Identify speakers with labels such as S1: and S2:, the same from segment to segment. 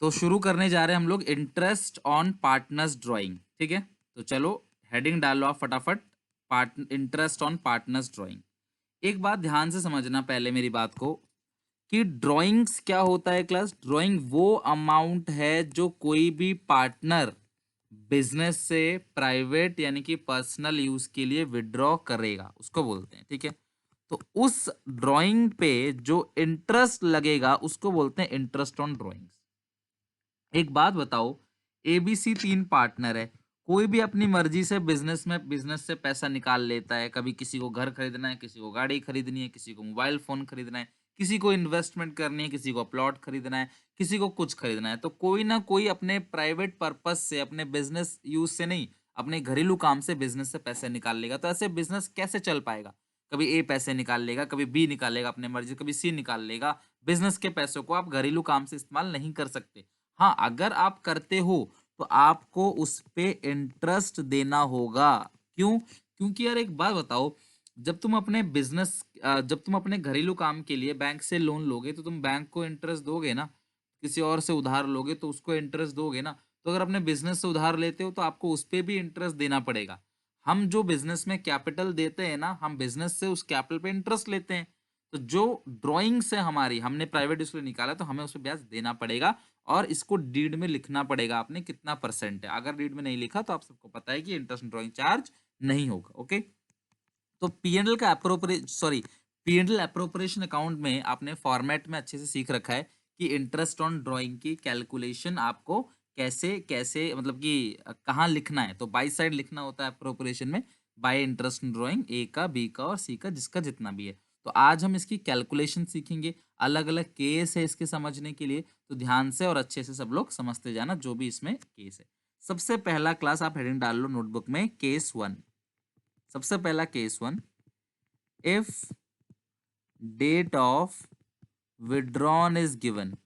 S1: तो शुरू करने जा रहे हैं हम लोग इंटरेस्ट ऑन पार्टनर्स ड्राइंग। ठीक है, तो चलो हेडिंग डालो आप फटाफट। Interest on partners drawing. एक बात ध्यान से समझना पहले मेरी बात को, कि ड्राइंग्स क्या होता है क्लास। ड्राइंग वो अमाउंट है जो कोई भी पार्टनर बिजनेस से प्राइवेट यानी कि पर्सनल यूज के लिए विड्रॉ करेगा, उसको बोलते हैं। ठीक है, तो उस ड्राइंग पे जो इंटरेस्ट लगेगा उसको बोलते हैं इंटरेस्ट ऑन ड्राइंग्स। एक बात बताओ, एबीसी तीन पार्टनर है, कोई भी अपनी मर्जी से बिजनेस से पैसा निकाल लेता है। कभी किसी को घर खरीदना है, किसी को गाड़ी खरीदनी है, किसी को मोबाइल फोन खरीदना है, किसी को इन्वेस्टमेंट करनी है, किसी को प्लॉट खरीदना है, किसी को कुछ खरीदना है। तो कोई ना कोई अपने प्राइवेट पर्पस से, अपने बिजनेस यूज से नहीं, अपने घरेलू काम से बिजनेस से पैसे निकाल लेगा। तो ऐसे बिजनेस कैसे चल पाएगा? कभी ए पैसे निकाल लेगा, कभी बी निकाल लेगा अपने मर्जी, कभी सी निकाल लेगा। बिजनेस के पैसों को आप घरेलू काम से इस्तेमाल नहीं कर सकते। हाँ, अगर आप करते हो तो आपको उस पे इंटरेस्ट देना होगा। क्यों? क्योंकि यार एक बात बताओ, जब तुम अपने घरेलू काम के लिए बैंक से लोन लोगे तो तुम बैंक को इंटरेस्ट दोगे ना। किसी और से उधार लोगे तो उसको इंटरेस्ट दोगे ना। तो अगर अपने बिजनेस से उधार लेते हो तो आपको उस पे भी इंटरेस्ट देना पड़ेगा। हम जो बिजनेस में कैपिटल देते हैं ना, हम बिजनेस से उस कैपिटल पे इंटरेस्ट लेते हैं। तो जो ड्राइंग से हमारी हमने प्राइवेट इसलिए निकाला तो हमें उस पे ब्याज देना पड़ेगा। और इसको डीड में लिखना पड़ेगा आपने कितना परसेंट है। अगर डीड में नहीं लिखा तो आप सबको पता है कि इंटरेस्ट ड्राइंग चार्ज नहीं होगा। ओके, तो पीएनएल का पीएनएल अप्रोप्रिएशन अकाउंट में आपने फॉर्मेट में अच्छे से सीख रखा है कि इंटरेस्ट ऑन ड्राइंग की कैलकुलेशन आपको कैसे कैसे मतलब कि कहाँ लिखना है। तो बाई साइड लिखना होता है अप्रोप्रिएशन में, बाय इंटरेस्ट ड्राइंग ए का, बी का और सी का, जिसका जितना भी है। तो आज हम इसकी कैलकुलेशन सीखेंगे। अलग अलग केस है इसके समझने के लिए, तो ध्यान से और अच्छे से सब लोग समझते जाना जो भी इसमें केस है। सबसे पहला क्लास आप हेडिंग डाल लो नोटबुक में, केस वन। सबसे पहला case one, if date of withdrawn is given.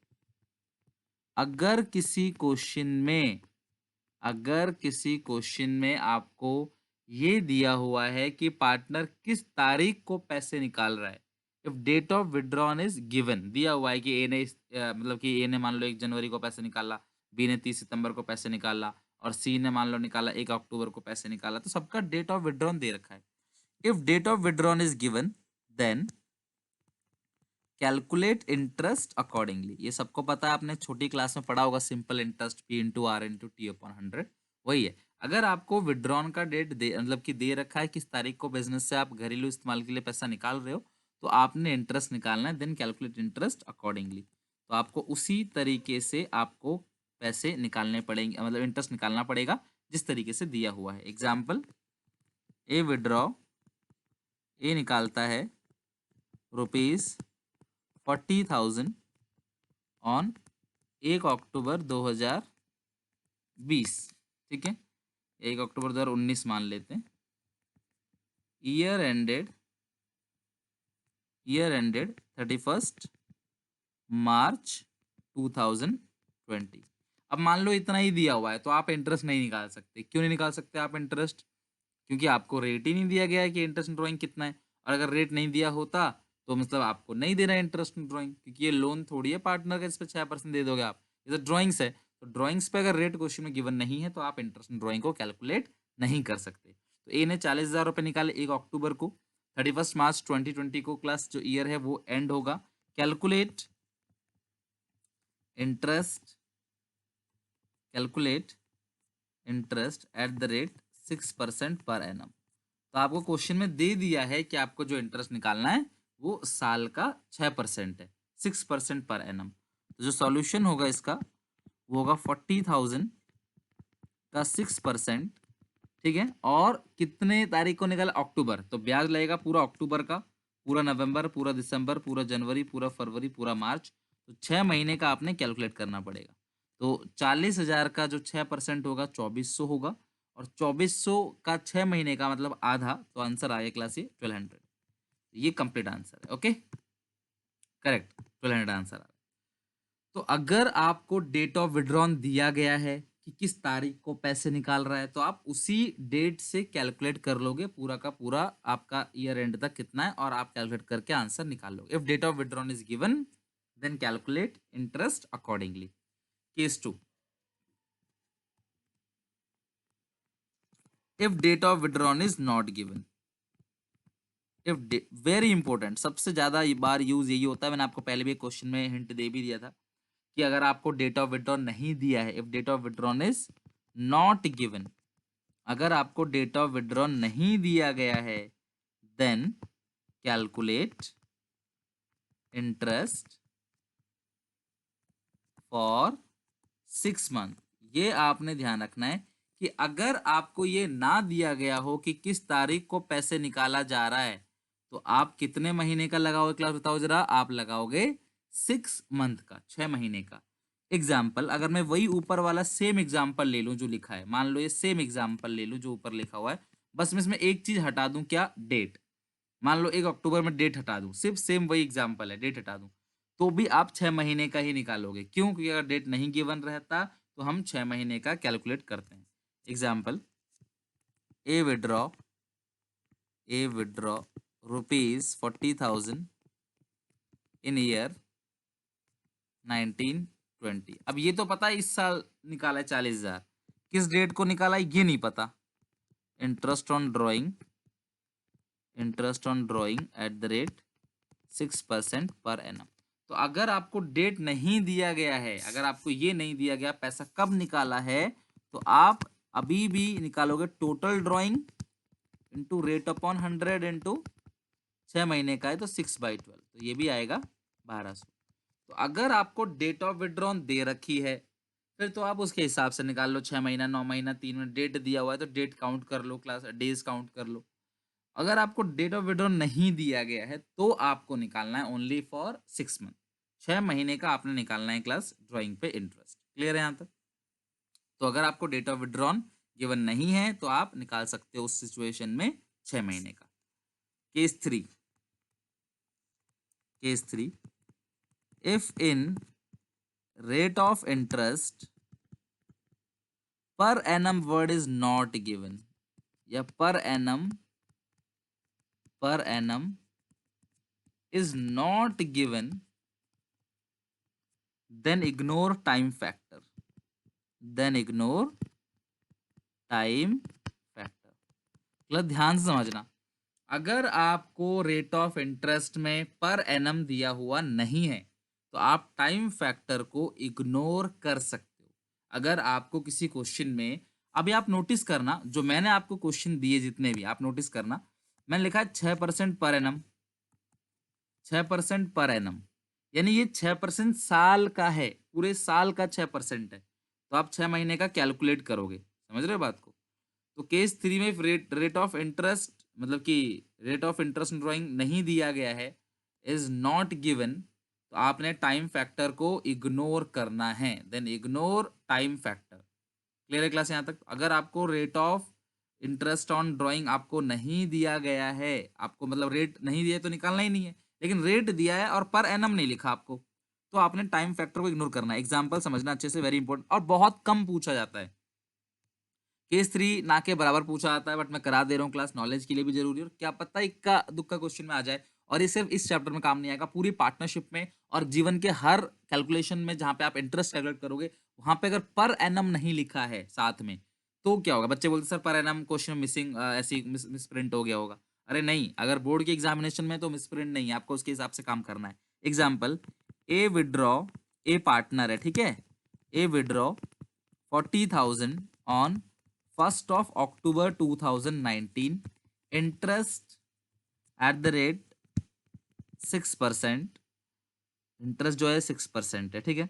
S1: अगर किसी क्वेश्चन में अगर किसी क्वेश्चन में आपको ये दिया हुआ है कि पार्टनर किस तारीख को पैसे निकाल रहा है। If date of withdrawn is given, दिया हुआ है कि ए ने मतलब कि ए ने मान लो 1 जनवरी को पैसे निकाला, बी ने 30 सितंबर को पैसे निकाला और सी ने मान लो निकाला 1 अक्टूबर को पैसे निकाला। तो सबका डेट ऑफ विड्रॉन दे रखा है। If date of withdrawn is given, then calculate interest accordingly. ये सबको पता है, आपने छोटी क्लास में पढ़ा होगा, simple interest P into R into T upon 100, वही है। अगर आपको विड्रॉन का डेट दे मतलब कि दे रखा है किस तारीख को बिजनेस से आप घरेलू इस्तेमाल के लिए पैसा निकाल रहे हो, तो आपने इंटरेस्ट निकालना है। Then calculate interest accordingly. तो आपको उसी तरीके से आपको पैसे निकालने पड़ेंगे, मतलब इंटरेस्ट निकालना पड़ेगा जिस तरीके से दिया हुआ है। एग्जाम्पल, ए विड्रॉ, ए निकालता है रुपीज 40,000 ऑन 1 अक्टूबर 2020। ठीक है, 1 अक्टूबर 2019 मान लेते हैं। ईयर एंडेड 31 मार्च 2020। अब मान लो इतना ही दिया हुआ है तो आप इंटरेस्ट नहीं निकाल सकते। क्यों नहीं निकाल सकते आप इंटरेस्ट? क्योंकि आपको रेट ही नहीं दिया गया है कि इंटरेस्ट ड्राइंग कितना है। और अगर रेट नहीं दिया होता तो मतलब आपको नहीं देना इंटरेस्ट ड्राइंग, क्योंकि ये लोन थोड़ी है पार्टनर का इस पे 6% दे दोगे आप। ये तो ड्राइंग्स है, तो ड्राइंग्स पे अगर रेट क्वेश्चन में गिवन नहीं है तो आप इंटरेस्ट ड्राइंग को कैलकुलेट नहीं कर सकते। तो ए ने 40,000 रुपये निकाले 1 अक्टूबर को, 31 मार्च 2020 को क्लास जो ईयर है वो एंड होगा। Calculate interest calculate interest at the rate 6% per annum. तो आपको क्वेश्चन में दे दिया है कि आपको जो इंटरेस्ट निकालना है वो साल का 6% है, 6% पर एनम। तो जो सॉल्यूशन होगा इसका वो होगा 40,000 का 6%। ठीक है, और कितने तारीख को निकाला? अक्टूबर, तो ब्याज लगेगा पूरा अक्टूबर का, पूरा नवंबर, पूरा दिसंबर, पूरा जनवरी, पूरा फरवरी, पूरा मार्च। तो 6 महीने का आपने कैलकुलेट करना पड़ेगा। तो 40,000 का जो 6% होगा 2400 होगा, और 2400 का 6 महीने का मतलब आधा, तो आंसर आएगा क्लास ये 1200। ये कंप्लीट आंसर है। ओके, करेक्ट, 1200 आंसर आ रहा है। तो अगर आपको डेट ऑफ विड्रॉन दिया गया है कि किस तारीख को पैसे निकाल रहा है, तो आप उसी डेट से कैलकुलेट कर लोगे पूरा का पूरा आपका ईयर एंड तक कितना है, और आप कैलकुलेट करके आंसर निकाल लोगे। If date of withdrawn is given, then calculate interest accordingly. Case 2, if date of withdrawn is not given, if, very important, सबसे ज्यादा बार यूज यही होता है। मैंने आपको पहले भी एक क्वेश्चन में हिंट दे भी दिया था कि अगर आपको डेट ऑफ विड्रॉन नहीं दिया है, if date of withdrawn is not given, अगर आपको डेट ऑफ विड्रॉन नहीं दिया गया है, then calculate interest for 6 month. ये आपने ध्यान रखना है कि अगर आपको ये ना दिया गया हो कि किस तारीख को पैसे निकाला जा रहा है, तो आप कितने महीने का लगाओगे क्लास, बताओ जरा। आप लगाओगे 6 मंथ का, 6 महीने का। एग्जाम्पल, अगर मैं वही ऊपर वाला सेम एग्जाम्पल ले लूं जो लिखा है, मान लो ये सेम एग्जाम्पल ले लूं जो ऊपर लिखा हुआ है, बस मैं इसमें एक चीज हटा दूं, क्या, डेट। मान लो 1 अक्टूबर में डेट हटा दूं, सिर्फ सेम वही एग्जाम्पल है, डेट हटा दूं, तो भी आप 6 महीने का ही निकालोगे। क्यों? क्योंकि अगर डेट नहीं गिवन रहता तो हम 6 महीने का कैलकुलेट करते हैं। Example, A withdraw ₹40,000 in year 1920। अब ये तो पता है इस साल निकाला है 40,000, किस डेट को निकाला है ये नहीं पता। Interest on drawing @ 6% per annum. तो अगर आपको डेट नहीं दिया गया है, अगर आपको ये नहीं दिया गया पैसा कब निकाला है, तो आप अभी भी निकालोगे total drawing into rate upon 100 into 6 महीने का है तो 6/12, तो ये भी आएगा 1200। तो अगर आपको डेट ऑफ विड्रॉन दे रखी है, फिर तो आप उसके हिसाब से निकाल लो, 6 महीना, 9 महीना, 3 महीना, डेट दिया हुआ है तो डेट काउंट कर लो, क्लास डेज काउंट कर लो। अगर आपको डेट ऑफ विड्रॉ नहीं दिया गया है तो आपको निकालना है ओनली फॉर 6 मंथ, 6 महीने का आपने निकालना है क्लास ड्राइंग पे इंटरेस्ट। क्लियर है यहाँ तक? तो अगर आपको डेट ऑफ विड्रॉन गिवन नहीं है तो आप निकाल सकते हो उस सिचुएशन में 6 महीने का। Case three, if in rate of interest per annum word is not given, या per annum is not given, then ignore time factor. मतलब ध्यान से समझना, अगर आपको रेट ऑफ इंटरेस्ट में पर एनम दिया हुआ नहीं है तो आप टाइम फैक्टर को इग्नोर कर सकते हो। अगर आपको किसी क्वेश्चन में, अभी आप नोटिस करना जो मैंने आपको क्वेश्चन दिए जितने भी, आप नोटिस करना, मैंने लिखा है 6% पर एनम, 6% पर एनम, यानी ये 6% साल का है, पूरे साल का 6% है, तो आप 6 महीने का कैलकुलेट करोगे। समझ रहे हो बात को? तो केस 3 में रेट ऑफ इंटरेस्ट, मतलब कि रेट ऑफ इंटरेस्ट ड्राइंग नहीं दिया गया है, इज नॉट गिवन, तो आपने टाइम फैक्टर को इग्नोर करना है, then ignore time factor. Clear है क्लास यहाँ तक? अगर आपको rate of interest on drawing आपको नहीं दिया गया है, आपको मतलब रेट नहीं दिया तो निकालना ही नहीं है, लेकिन रेट दिया है और पर एनम नहीं लिखा आपको, तो आपने टाइम फैक्टर को इग्नोर करना है। एग्जांपल समझना अच्छे से, वेरी इंपॉर्टेंट, और बहुत कम पूछा जाता है। केस 3 ना के बराबर पूछा जाता है, बट मैं करा दे रहा हूँ क्लास, नॉलेज के लिए भी जरूरी है, और क्या पता इक्का दुक्का क्वेश्चन में आ जाए। और ये सिर्फ इस चैप्टर में काम नहीं आएगा, पूरी पार्टनरशिप में और जीवन के हर कैलकुलेशन में जहां पे आप इंटरेस्ट कैलकुलेट करोगे, वहां पे अगर पर एनम नहीं लिखा है साथ में, तो क्या होगा? बच्चे बोलते sir per annum question missing, ऐसी मिस प्रिंट हो गया होगा। अरे नहीं, अगर बोर्ड के एग्जामिनेशन में तो मिस प्रिंट नहीं है, आपको उसके हिसाब से काम करना है। Example, A withdraw, A partner है, ठीक है, A withdraw 40,000 on 1st of October 2019, interest at the rate 6%, interest जो है 6% है, ठीक है।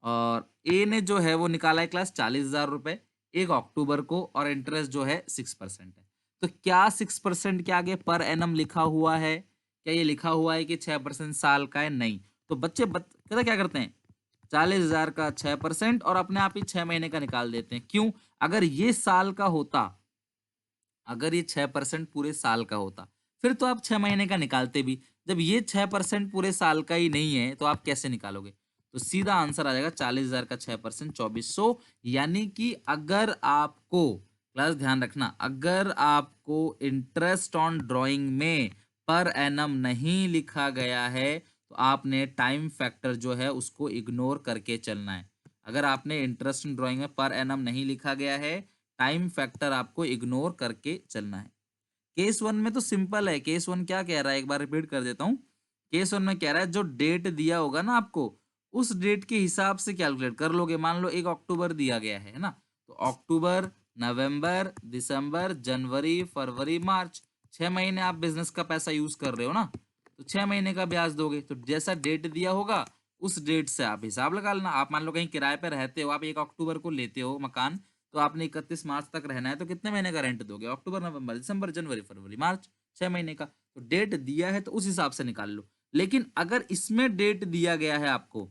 S1: और ए ने जो है वो निकाला है क्लास 40,000 रुपए 1 अक्टूबर को, और इंटरेस्ट जो है 6% है। तो क्या 6% के आगे पर एनम लिखा हुआ है? क्या ये लिखा हुआ है कि 6% साल का है? नहीं। तो बच्चे पता क्या करते हैं, 40,000 का 6% और अपने आप ही 6 महीने का निकाल देते हैं। क्यों? अगर ये साल का होता, अगर ये 6% पूरे साल का होता, फिर तो आप 6 महीने का निकालते भी। जब ये 6% पूरे साल का ही नहीं है तो आप कैसे निकालोगे? तो सीधा आंसर आ जाएगा 40,000 का 6% 2400। यानी कि अगर आपको, क्लास ध्यान रखना, अगर आपको इंटरेस्ट ऑन ड्राइंग में पर एनम नहीं लिखा गया है तो आपने टाइम फैक्टर जो है उसको इग्नोर करके चलना है। अगर आपने इंटरेस्ट इन ड्राइंग में पर एनम नहीं लिखा गया है, टाइम फैक्टर आपको इग्नोर करके चलना है। केस 1 में तो सिंपल है। केस 1 क्या कह रहा है, एक बार रिपीट कर देता हूँ। केस 1 में कह रहा है जो डेट दिया होगा ना आपको, उस डेट के हिसाब से कैलकुलेट कर लोगे। मान लो 1 अक्टूबर दिया गया है ना, तो अक्टूबर, नवंबर, दिसंबर, जनवरी, फरवरी, मार्च, 6 महीने आप बिजनेस का पैसा यूज कर रहे हो ना, तो 6 महीने का ब्याज दोगे। तो जैसा डेट दिया होगा उस डेट से आप हिसाब लगा लेना। आप मान लो कहीं किराए पे रहते हो, आप 1 अक्टूबर को लेते हो मकान, तो आपने 31 मार्च तक रहना है, तो कितने महीने का रेंट दोगे? अक्टूबर, नवंबर, दिसंबर, जनवरी, फरवरी, मार्च, 6 महीने का। तो डेट दिया है तो उस हिसाब से निकाल लो। लेकिन अगर इसमें डेट दिया गया है आपको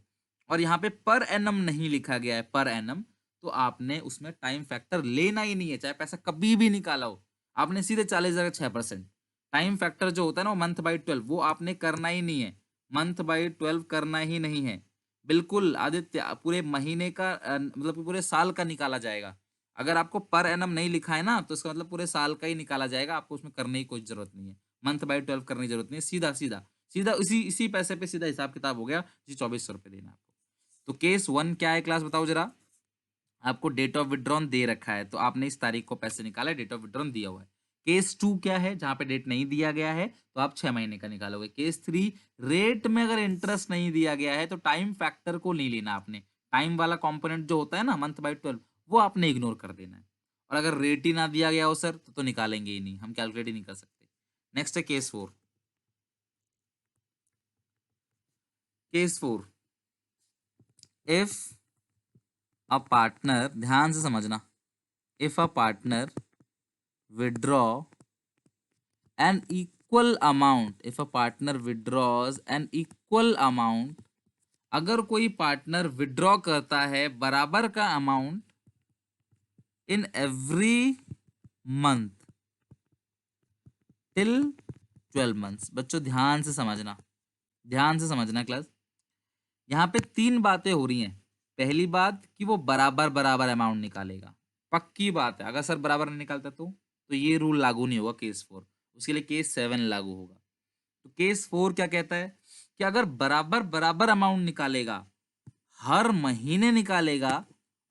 S1: और यहाँ पे पर एनम नहीं लिखा गया है, पर एनम, तो आपने उसमें टाइम फैक्टर लेना ही नहीं है, चाहे पैसा कभी भी निकाला हो। आपने सीधे 40,000 6%। टाइम फैक्टर जो होता है ना, वो मंथ बाई 12, वो आपने करना ही नहीं है। मंथ बाई 12 करना ही नहीं है। बिल्कुल आदित्य, पूरे महीने का मतलब पूरे साल का निकाला जाएगा। अगर आपको पर एनम नहीं लिखा है ना, तो इसका मतलब पूरे साल का ही निकाला जाएगा। आपको उसमें करने की कोई जरूरत नहीं है। मंथ बाई 12 करने की जरूरत नहीं है। सीधा सीधा सीधा इसी इसी पैसे पे सीधा हिसाब किताब हो गया जी, 2400 रुपये देना आपको। तो केस 1 क्या है क्लास, बताओ जरा। आपको डेट ऑफ विड्रॉन दे रखा है, तो आपने इस तारीख को पैसे निकाला, डेट ऑफ विड्रॉन दिया हुआ है। केस 2 क्या है, जहां पे डेट नहीं दिया गया है, तो आप 6 महीने का निकालोगे। केस 3, रेट में अगर इंटरेस्ट नहीं दिया गया है, तो टाइम फैक्टर को नहीं लेना आपने। टाइम वाला कंपोनेंट जो होता है ना, मंथ बाई 12, वो आपने इग्नोर कर देना है। और अगर रेट ही ना दिया गया हो सर, तो निकालेंगे ही नहीं, हम कैलकुलेट ही नहीं कर सकते। नेक्स्ट है case 4। Case 4, if a partner, ध्यान से समझना, if a partner withdraw an equal amount, if a partner withdraws an equal amount, अगर कोई पार्टनर विड्रॉ करता है बराबर का amount in every month till 12 months. बच्चों ध्यान से समझना, ध्यान से समझना क्लास। यहाँ पे 3 बातें हो रही हैं। पहली बात कि वो बराबर बराबर अमाउंट निकालेगा, पक्की बात है। अगर सर बराबर नहीं निकालता तो ये रूल लागू नहीं होगा केस 4, उसके लिए केस 7 लागू होगा। तो केस 4 क्या कहता है कि अगर बराबर बराबर अमाउंट निकालेगा, हर महीने निकालेगा,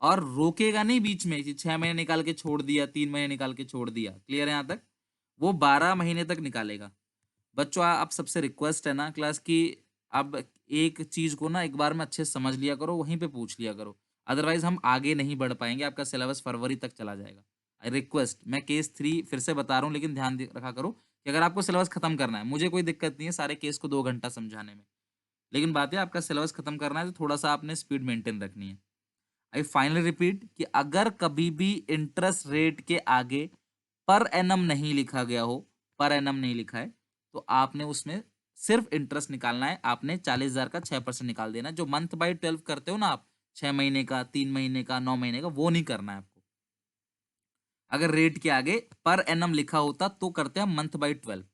S1: और रोकेगा नहीं बीच में, 6 महीने निकाल के छोड़ दिया, 3 महीने निकाल के छोड़ दिया, क्लियर है यहाँ तक? वो 12 महीने तक निकालेगा। बच्चों आप सबसे रिक्वेस्ट है ना क्लास की, अब एक चीज को ना एक बार में अच्छे से समझ लिया करो, वहीं पे पूछ लिया करो, अदरवाइज हम आगे नहीं बढ़ पाएंगे, आपका सिलेबस फरवरी तक चला जाएगा। आई रिक्वेस्ट, मैं केस 3 फिर से बता रहा हूँ, लेकिन ध्यान रखा करो कि अगर आपको सिलेबस खत्म करना है, मुझे कोई दिक्कत नहीं है सारे केस को 2 घंटा समझाने में, लेकिन बात है आपका सिलेबस खत्म करना है, तो थोड़ा सा आपने स्पीड मेंटेन रखनी है। आई फाइनली रिपीट कि अगर कभी भी इंटरेस्ट रेट के आगे पर एनम नहीं लिखा गया हो, पर एनम नहीं लिखा है, तो आपने उसमें सिर्फ इंटरेस्ट निकालना है। आपने 40,000 का 6% निकाल देना। जो मंथ बाई 12 करते हो ना आप, 6 महीने का, 3 महीने का, 9 महीने का, वो नहीं करना है आपको। अगर रेट के आगे पर एनम लिखा होता तो करते हैं मंथ बाई 12।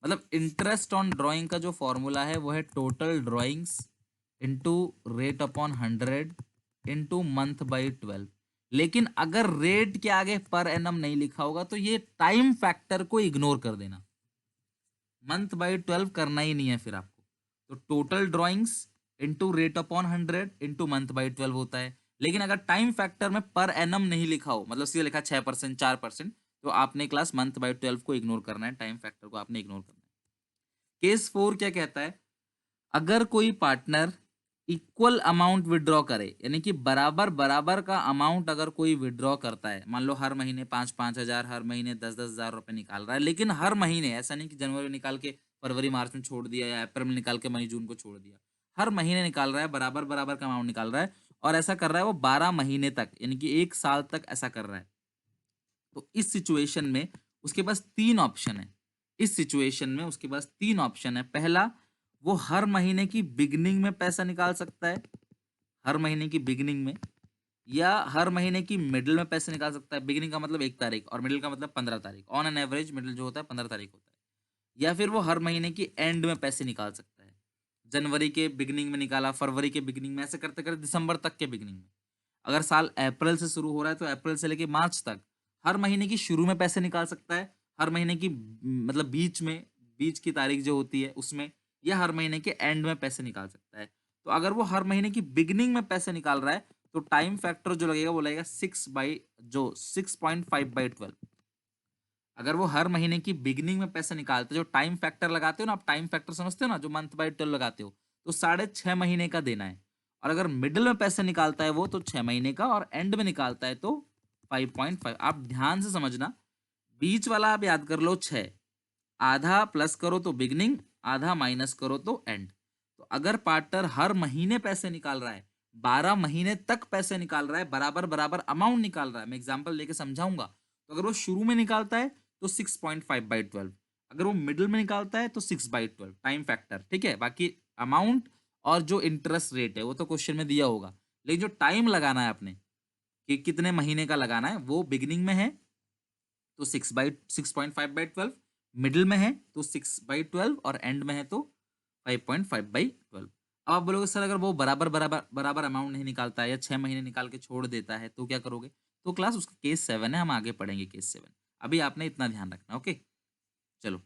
S1: मतलब इंटरेस्ट ऑन ड्राइंग का जो फॉर्मूला है वो है total drawings into rate upon 100 into month by 12। लेकिन अगर रेट के आगे पर एनम नहीं लिखा होगा, तो ये टाइम फैक्टर को इग्नोर कर देना, मंथ बाई 12 करना ही नहीं है फिर आपको। तो total drawings into rate upon 100 into month by 12 होता है। लेकिन अगर टाइम फैक्टर में पर एनम नहीं लिखा हो, मतलब सीधे लिखा 6%, 4%, तो आपने क्लास मंथ बाई 12 को इग्नोर करना है, टाइम फैक्टर को आपने इग्नोर करना है। केस 4 क्या कहता है, अगर कोई पार्टनर इक्वल अमाउंट विड्रॉ करे, यानी कि बराबर बराबर का अमाउंट अगर कोई विड्रॉ करता है, मान लो हर महीने 5-5 हजार, हर महीने 10-10 हजार रुपए निकाल रहा है, लेकिन हर महीने, ऐसा नहीं कि जनवरी में निकाल के फरवरी मार्च में छोड़ दिया या अप्रैल में निकाल के मई जून को छोड़ दिया, हर महीने निकाल रहा है, बराबर बराबर का अमाउंट निकाल रहा है, और ऐसा कर रहा है वो 12 महीने तक, यानी कि 1 साल तक ऐसा कर रहा है। तो इस सिचुएशन में उसके पास 3 ऑप्शन है। इस सिचुएशन में उसके पास 3 ऑप्शन है। पहला, वो हर महीने की बिगनिंग में पैसा निकाल सकता है, हर महीने की बिगनिंग में, या हर महीने की मिडिल में पैसे निकाल सकता है। बिगनिंग का मतलब 1 तारीख और मिडिल का मतलब 15 तारीख, ऑन एन एवरेज मिडिल जो होता है 15 तारीख होता है। या फिर वो हर महीने की एंड में पैसे निकाल सकता है, जनवरी के बिगनिंग में निकाला, फरवरी के बिगनिंग में, ऐसे करते करते दिसंबर तक के बिगनिंग में। अगर साल अप्रैल से शुरू हो रहा है, तो अप्रैल से लेके मार्च तक हर महीने की शुरू में पैसे निकाल सकता है, हर महीने की मतलब बीच में, बीच की तारीख जो होती है उसमें, या हर महीने के एंड में पैसे निकाल सकता है। तो अगर वो हर महीने की बिगनिंग में पैसे निकाल रहा है, तो टाइम फैक्टर जो लगेगा वो लगेगा 6.5/12। अगर वो हर महीने की बिगिनिंग में पैसे निकालते, जो टाइम फैक्टर लगाते हो ना, आप टाइम फैक्टर समझते हो ना, जो मंथ बाय 12 लगाते हो, तो 6.5 महीने का देना है। और अगर मिडिल में पैसे निकालता है वो, तो 6 महीने का, और एंड में निकालता है तो 5.5। आप ध्यान से समझना, बीच वाला आप याद कर लो 6, आधा प्लस करो तो बिगनिंग, आधा माइनस करो तो एंड। तो अगर पार्टनर हर महीने पैसे निकाल रहा है, 12 महीने तक पैसे निकाल रहा है, बराबर बराबर अमाउंट निकाल रहा है, मैं एग्जांपल लेके समझाऊंगा। तो अगर वो शुरू में निकालता है तो 6.5/12, अगर वो मिडिल में निकालता है तो 6/12 टाइम फैक्टर, ठीक है। बाकी अमाउंट और जो इंटरेस्ट रेट है वो तो क्वेश्चन में दिया होगा, लेकिन जो टाइम लगाना है आपने कि कितने महीने का लगाना है, वो बिगिनिंग में है तो 6.5/12, मिडिल में है तो 6/12, और एंड में है तो 5.5/12। अब आप बोलोगे सर अगर वो बराबर बराबर बराबर अमाउंट नहीं निकालता है या 6 महीने निकाल के छोड़ देता है तो क्या करोगे? तो क्लास उसका केस 7 है, हम आगे पढ़ेंगे केस 7। अभी आपने इतना ध्यान रखना, ओके। चलो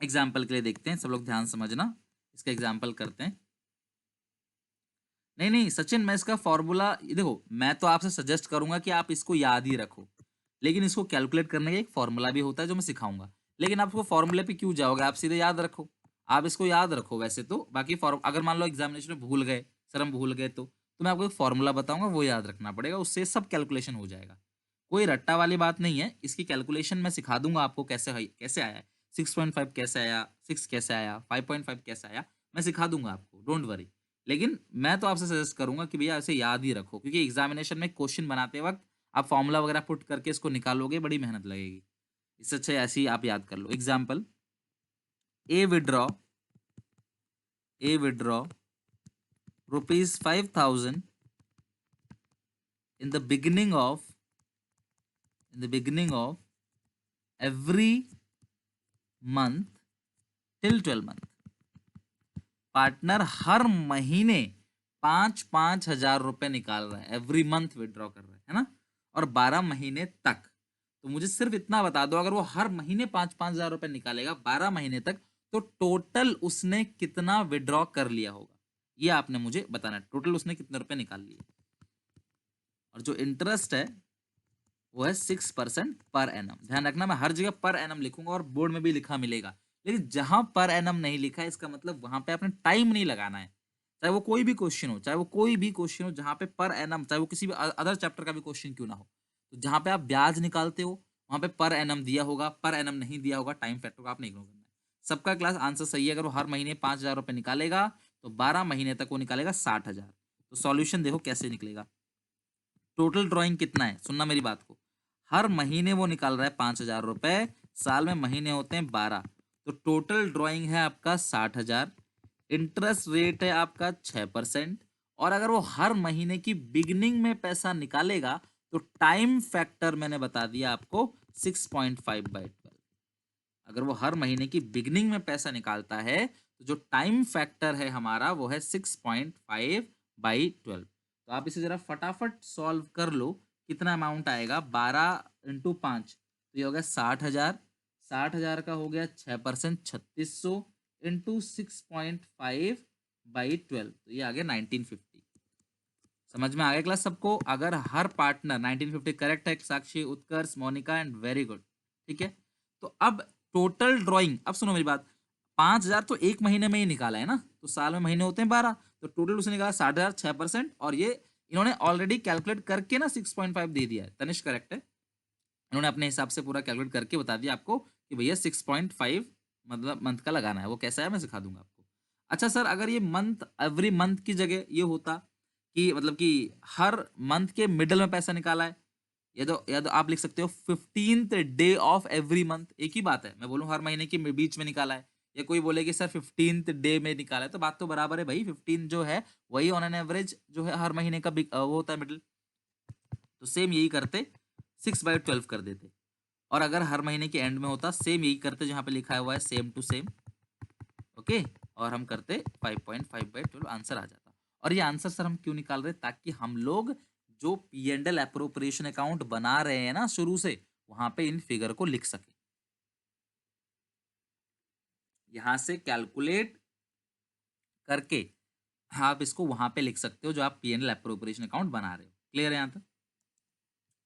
S1: एग्जाम्पल के लिए देखते हैं, सब लोग ध्यान समझना, इसका एग्जाम्पल करते हैं। नहीं नहीं सचिन, मैं इसका फॉर्मूला देखो, मैं तो आपसे सजेस्ट करूंगा कि आप इसको याद ही रखो, लेकिन इसको कैलकुलेट करने का एक फॉर्मूला भी होता है जो मैं सिखाऊंगा। लेकिन आप उसको फॉर्मूले पे क्यों जाओगे, आप सीधे याद रखो। आप इसको याद रखो वैसे तो, बाकी फॉर्म अगर मान लो एग्जामिनेशन में भूल गए, सर हम भूल गए, तो मैं आपको एक फॉर्मूला बताऊंगा, वो याद रखना पड़ेगा, उससे सब कैलकुलेशन हो जाएगा। कोई रट्टा वाली बात नहीं है, इसकी कैलकुलेशन मैं सिखा दूंगा आपको कैसे है, कैसे आया है, 6.5 कैसे आया, 6 कैसे आया, 5.5 कैसे आया, मैं सिखा दूंगा आपको, डोंट वरी। लेकिन मैं तो आपसे सजेस्ट करूंगा कि भैया ऐसे याद ही रखो, क्योंकि एग्जामिनेशन में क्वेश्चन बनाते वक्त आप फॉर्मूला वगैरह पुट करके इसको निकालोगे, बड़ी मेहनत लगेगी। इससे अच्छा ऐसे ही आप याद कर लो। Example, A withdraw A withdraw ₹5,000 in the beginning of every month till 12 month। Partner हर महीने 5,500 रुपए निकाल रहा है, एवरी मंथ विड्रॉ कर रहा है ना, और 12 महीने तक। तो मुझे सिर्फ इतना बता दो, अगर वो हर महीने 5,500 रुपए निकालेगा 12 महीने तक, तो टोटल उसने कितना विड्रॉ कर लिया होगा, ये आपने मुझे बताना है, टोटल उसने कितने रुपए निकाल लिए। और जो इंटरेस्ट है वो है 6% पर एनम। ध्यान रखना, मैं हर जगह पर एनम लिखूंगा और बोर्ड में भी लिखा मिलेगा, लेकिन जहां पर एनम नहीं लिखा है इसका मतलब वहां पे आपने टाइम नहीं लगाना है। चाहे वो कोई भी क्वेश्चन हो, जहां पे पर एनम, चाहे वो किसी भी अदर चैप्टर का भी क्वेश्चन क्यों ना हो, तो जहां पे आप ब्याज निकालते हो वहां पे पर एनम दिया होगा, पर एनम नहीं दिया होगा, टाइम फैक्टर को आपने इग्नोर करना है। सबका क्लास आंसर सही है। अगर वो हर महीने 5,000 रुपए निकालेगा तो 12 महीने तक वो निकालेगा 60,000। तो सॉल्यूशन देखो कैसे निकलेगा। टोटल ड्राइंग कितना है, सुनना मेरी बात को, हर महीने वो निकाल रहा है 5,000 रुपए, साल में महीने होते हैं 12, तो टोटल ड्राइंग है आपका 60,000। इंटरेस्ट रेट है आपका 6%, और अगर वो हर महीने की बिगनिंग में पैसा निकालेगा तो टाइम फैक्टर मैंने बता दिया आपको 6.5/12। अगर वो हर महीने की बिगनिंग में पैसा निकालता है तो जो टाइम फैक्टर है हमारा वो है 6.5/12। तो आप इसे जरा फटाफट सॉल्व कर लो, कितना अमाउंट आएगा, 12 × 5, तो ये हो गया 60,000। 60,000 का हो गया 6%, 3600 इंटू 6.5/12, तो ये आ गया 1950। समझ में आ गया क्लास सबको? अगर हर पार्टनर 1950 करेक्ट है, साक्षी, उत्कर्ष, मोनिका एंड वेरी गुड, ठीक है। तो अब टोटल ड्राइंग, अब सुनो मेरी बात, 5,000 तो एक महीने में ही निकाला है ना, तो साल में महीने होते हैं 12, तो टोटल उसने निकाला 60,000, 6%, और ये इन्होंने ऑलरेडी कैलकुलेट करके ना 6.5 दे दिया है, तनिष्क करेक्ट है, इन्होंने अपने हिसाब से पूरा कैलकुलेट करके बता दिया आपको कि भैया 6.5 मतलब मंथ का लगाना है। वो कैसा है मैं सिखा दूंगा आपको। अच्छा सर, अगर ये मंथ एवरी मंथ की जगह ये होता कि मतलब कि हर मंथ के मिडल में पैसा निकाला है, या तो आप लिख सकते हो 15th day of every month, एक ही बात है। मैं बोलूँ हर महीने के बीच में निकाला है, या कोई बोले कि सर 15th डे में निकाला है, तो बात तो बराबर है भाई, 15 जो है वही ऑन एन एवरेज जो है हर महीने का वो होता है मिडिल। तो सेम यही करते, 6/12 कर देते, और अगर हर महीने के एंड में होता सेम यही करते, जहां पे लिखा हुआ है सेम टू सेम, ओके, और हम करते 5.5/12, आंसर आ जाता। और ये आंसर सर हम क्यों निकाल रहे हैं, ताकि हम लोग जो P&L अप्रोप्रिएशन अकाउंट बना रहे हैं ना शुरू से, वहां पे इन फिगर को लिख सके, यहां से कैलकुलेट करके आप इसको वहां पे लिख सकते हो जो आप P and L appropriation account बना रहे हो। क्लियर है यहाँ तक?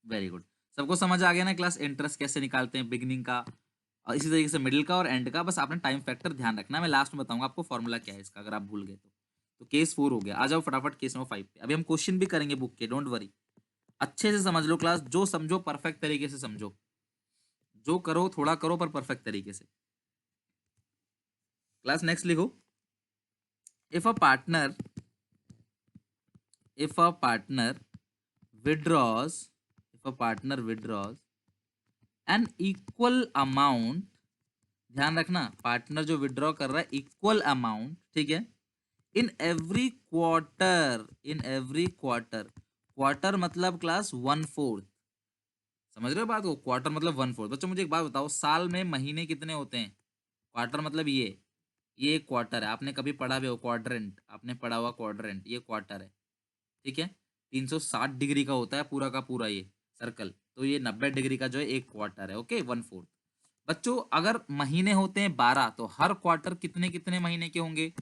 S1: Very good. सबको समझ आ गया ना क्लास, इंटरेस्ट कैसे निकालते हैं बिगनिंग का और इसी तरीके से मिडिल का और एंड का। बस आपने टाइम फैक्टर ध्यान रखना है, मैं लास्ट में बताऊंगा आपको फॉर्मूला क्या है इसका अगर आप भूल गए तो केस 4 हो गया। आ जाओ फटाफट केस नंबर 5 पे। अभी हम क्वेश्चन भी करेंगे बुक के, डोंट वरी। अच्छे से समझ लो क्लास, जो समझो परफेक्ट तरीके से समझो, जो करो थोड़ा करो पर परफेक्ट तरीके से। क्लास नेक्स्ट लिखो। If a partner if a partner withdraws if a partner withdraws an equal amount, ध्यान रखना पार्टनर जो विड्रॉ कर रहा है इक्वल अमाउंट, ठीक है, इन एवरी क्वार्टर, इन एवरी क्वार्टर, क्वार्टर मतलब क्लास 1/4, समझ रहे हो बात को, क्वार्टर मतलब 1/4। बच्चों मुझे एक बात बताओ, साल में महीने कितने होते हैं? क्वार्टर मतलब ये एक क्वार्टर है, आपने कभी पढ़ा भी हो क्वाड्रेंट, आपने पढ़ा हुआ क्वाड्रेंट, ये क्वार्टर है, ठीक है। 360 डिग्री का होता है पूरा का पूरा ये सर्कल, तो ये 90 डिग्री का जो है एक क्वार्टर है, ओके 1/4। बच्चों अगर महीने होते हैं 12 तो हर क्वार्टर कितने कितने महीने के होंगे?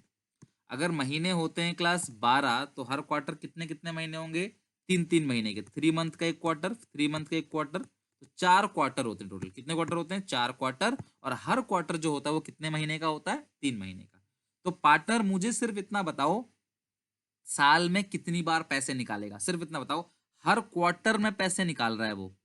S1: अगर महीने होते हैं क्लास 12 तो हर क्वार्टर कितने कितने महीने होंगे? 3 3 महीने के, 3 मंथ का एक क्वार्टर, 3 मंथ का एक क्वार्टर, तो 4 क्वार्टर होते हैं टोटल। कितने क्वार्टर होते हैं? 4 क्वार्टर। और हर क्वार्टर जो होता है वो कितने महीने का होता है? 3 महीने का। तो पार्टनर मुझे सिर्फ इतना बताओ, साल में कितनी बार पैसे निकालेगा? सिर्फ इतना बताओ। हर क्वार्टर में पैसे निकाल रहा है वो,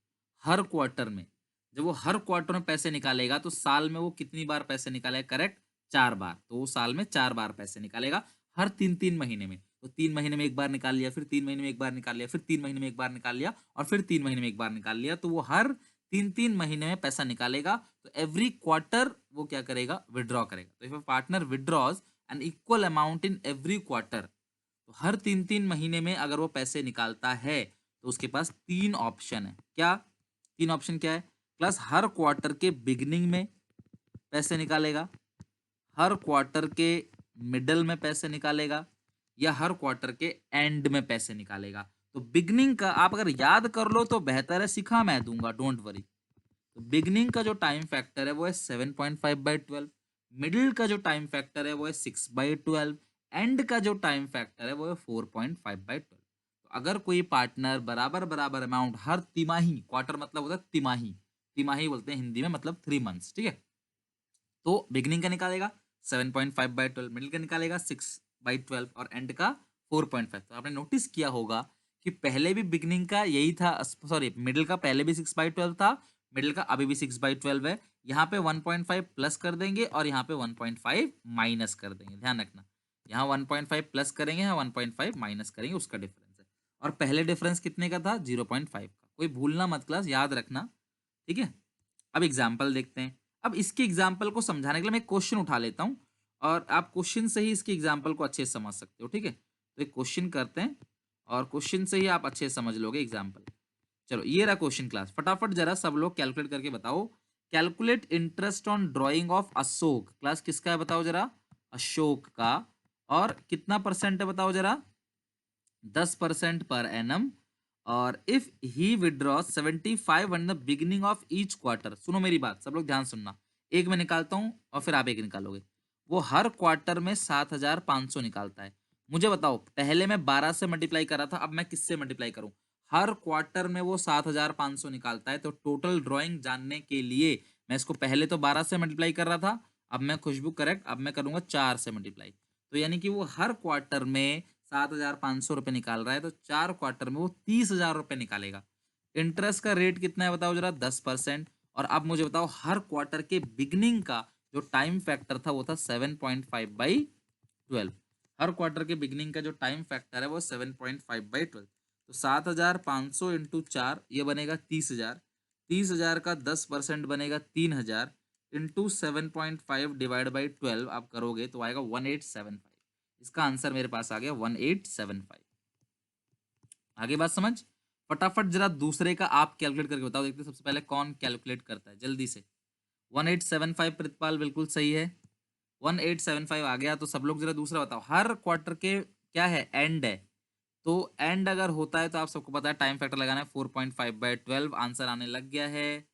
S1: हर क्वार्टर में। जब वो हर क्वार्टर में पैसे निकालेगा तो साल में वो कितनी बार पैसे निकालेगा? करेक्ट, 4 बार। तो वो साल में 4 बार पैसे निकालेगा, हर 3 3 महीने में। तो 3 महीने में एक बार निकाल लिया, फिर 3 महीने में एक बार निकाल लिया, फिर 3 महीने में एक बार निकाल लिया, और फिर 3 महीने में एक बार निकाल लिया। तो वो हर 3 3 महीने में पैसा निकालेगा। तो एवरी क्वार्टर वो क्या करेगा? विड्रॉ करेगा। तो if a partner withdraws an equal amount in every quarter, तो हर 3 3 महीने में अगर वो पैसे निकालता है तो उसके पास 3 ऑप्शन है। क्या 3 ऑप्शन? क्या है क्लास? हर क्वार्टर के बिगिनिंग में पैसे निकालेगा, हर क्वार्टर के मिडल में पैसे निकालेगा, या हर क्वार्टर के एंड में पैसे निकालेगा। तो बिगनिंग का आप अगर याद कर लो तो बेहतर है, सिखा मैं दूंगा, डोंट वरी। तो बिगनिंग का जो टाइम फैक्टर है वो है 7.5/12, मिडिल का जो टाइम फैक्टर है वो है 6/12, एंड का जो टाइम फैक्टर है वो है 4.5/12। तो अगर कोई पार्टनर बराबर बराबर अमाउंट हर तिमाही, क्वार्टर मतलब होता है तिमाही, तिमाही बोलते हैं हिंदी में, मतलब 3 मंथ्स, ठीक है। तो बिगनिंग का निकालेगा 7.5/12, मिडिल का निकालेगा 6/12 और एंड का 4.5। तो आपने नोटिस किया होगा कि पहले भी बिगनिंग का यही था, सॉरी मिडिल का पहले भी 6/12 था, मिडिल का अभी भी 6/12 है। यहाँ पे 1.5 प्लस कर देंगे और यहाँ पे 1.5 माइनस कर देंगे, ध्यान रखना। यहाँ 1.5 प्लस करेंगे, यहाँ 1.5 माइनस करेंगे, उसका डिफरेंस है। और पहले डिफरेंस कितने का था? 0.5 का। कोई भूलना मत क्लास, याद रखना, ठीक है। अब एग्जाम्पल देखते हैं। अब इसके एग्जाम्पल को समझाने के लिए मैं क्वेश्चन उठा लेता हूं और आप क्वेश्चन से ही इसके एग्जाम्पल को अच्छे से समझ सकते हो, ठीक है। तो एक क्वेश्चन करते हैं और क्वेश्चन से ही आप अच्छे से समझ लोगे एग्जाम्पल। चलो ये रहा क्वेश्चन क्लास, फटाफट जरा सब लोग कैलकुलेट करके बताओ। Calculate interest on drawing of Ashok, class किसका है बताओ जरा? अशोक का। और कितना परसेंट है बताओ जरा? 10% पर एनम। और if he withdraw 75 in the beginning of each quarter, सुनो मेरी बात, सब लोग ध्यान सुनना। एक मैं निकालता हूं और फिर आप एक निकालोगे। वो हर क्वार्टर में 7,500 निकालता है। मुझे बताओ, पहले मैं 12 से मल्टीप्लाई कर रहा था, अब मैं किससे मल्टीप्लाई करूं? हर क्वार्टर में वो 7,500 निकालता है, तो टोटल ड्रॉइंग जानने के लिए मैं इसको पहले तो 12 से मल्टीप्लाई कर रहा था, अब मैं खुशबू करेक्ट, अब मैं करूंगा 4 से मल्टीप्लाई। तो यानी कि वो हर क्वार्टर में 7,500 रुपये निकाल रहा है, तो 4 क्वार्टर में वो 30,000 रुपये निकालेगा। इंटरेस्ट का रेट कितना है बताओ जरा? 10%। और अब मुझे बताओ हर क्वार्टर के बिगनिंग का जो टाइम फैक्टर था वो था 7.5/12। हर क्वार्टर के बिगनिंग का जो टाइम फैक्टर है वो 7.5/12। तो 7,500 इंटू 4 ये बनेगा 30,000। 30,000 का 10% बनेगा 3,000 इंटू 7.5 डिवाइड बाई 12 आप करोगे तो आएगा 1875। इसका आंसर मेरे पास आ गया 1875। आगे बात समझ? फटाफट जरा दूसरे का आप कैलकुलेट करके बताओ, देखते हैं सबसे पहले कौन कैलकुलेट करता है जल्दी से। 1875 प्रतिपाल बिल्कुल सही है, 1875 आ गया। तो सब लोग जरा दूसरा बताओ। हर क्वार्टर के क्या है? एंड है। तो एंड अगर होता है तो आप सबको पता है टाइम फैक्टर लगाना है 4.5/12। आंसर आने लग गया है।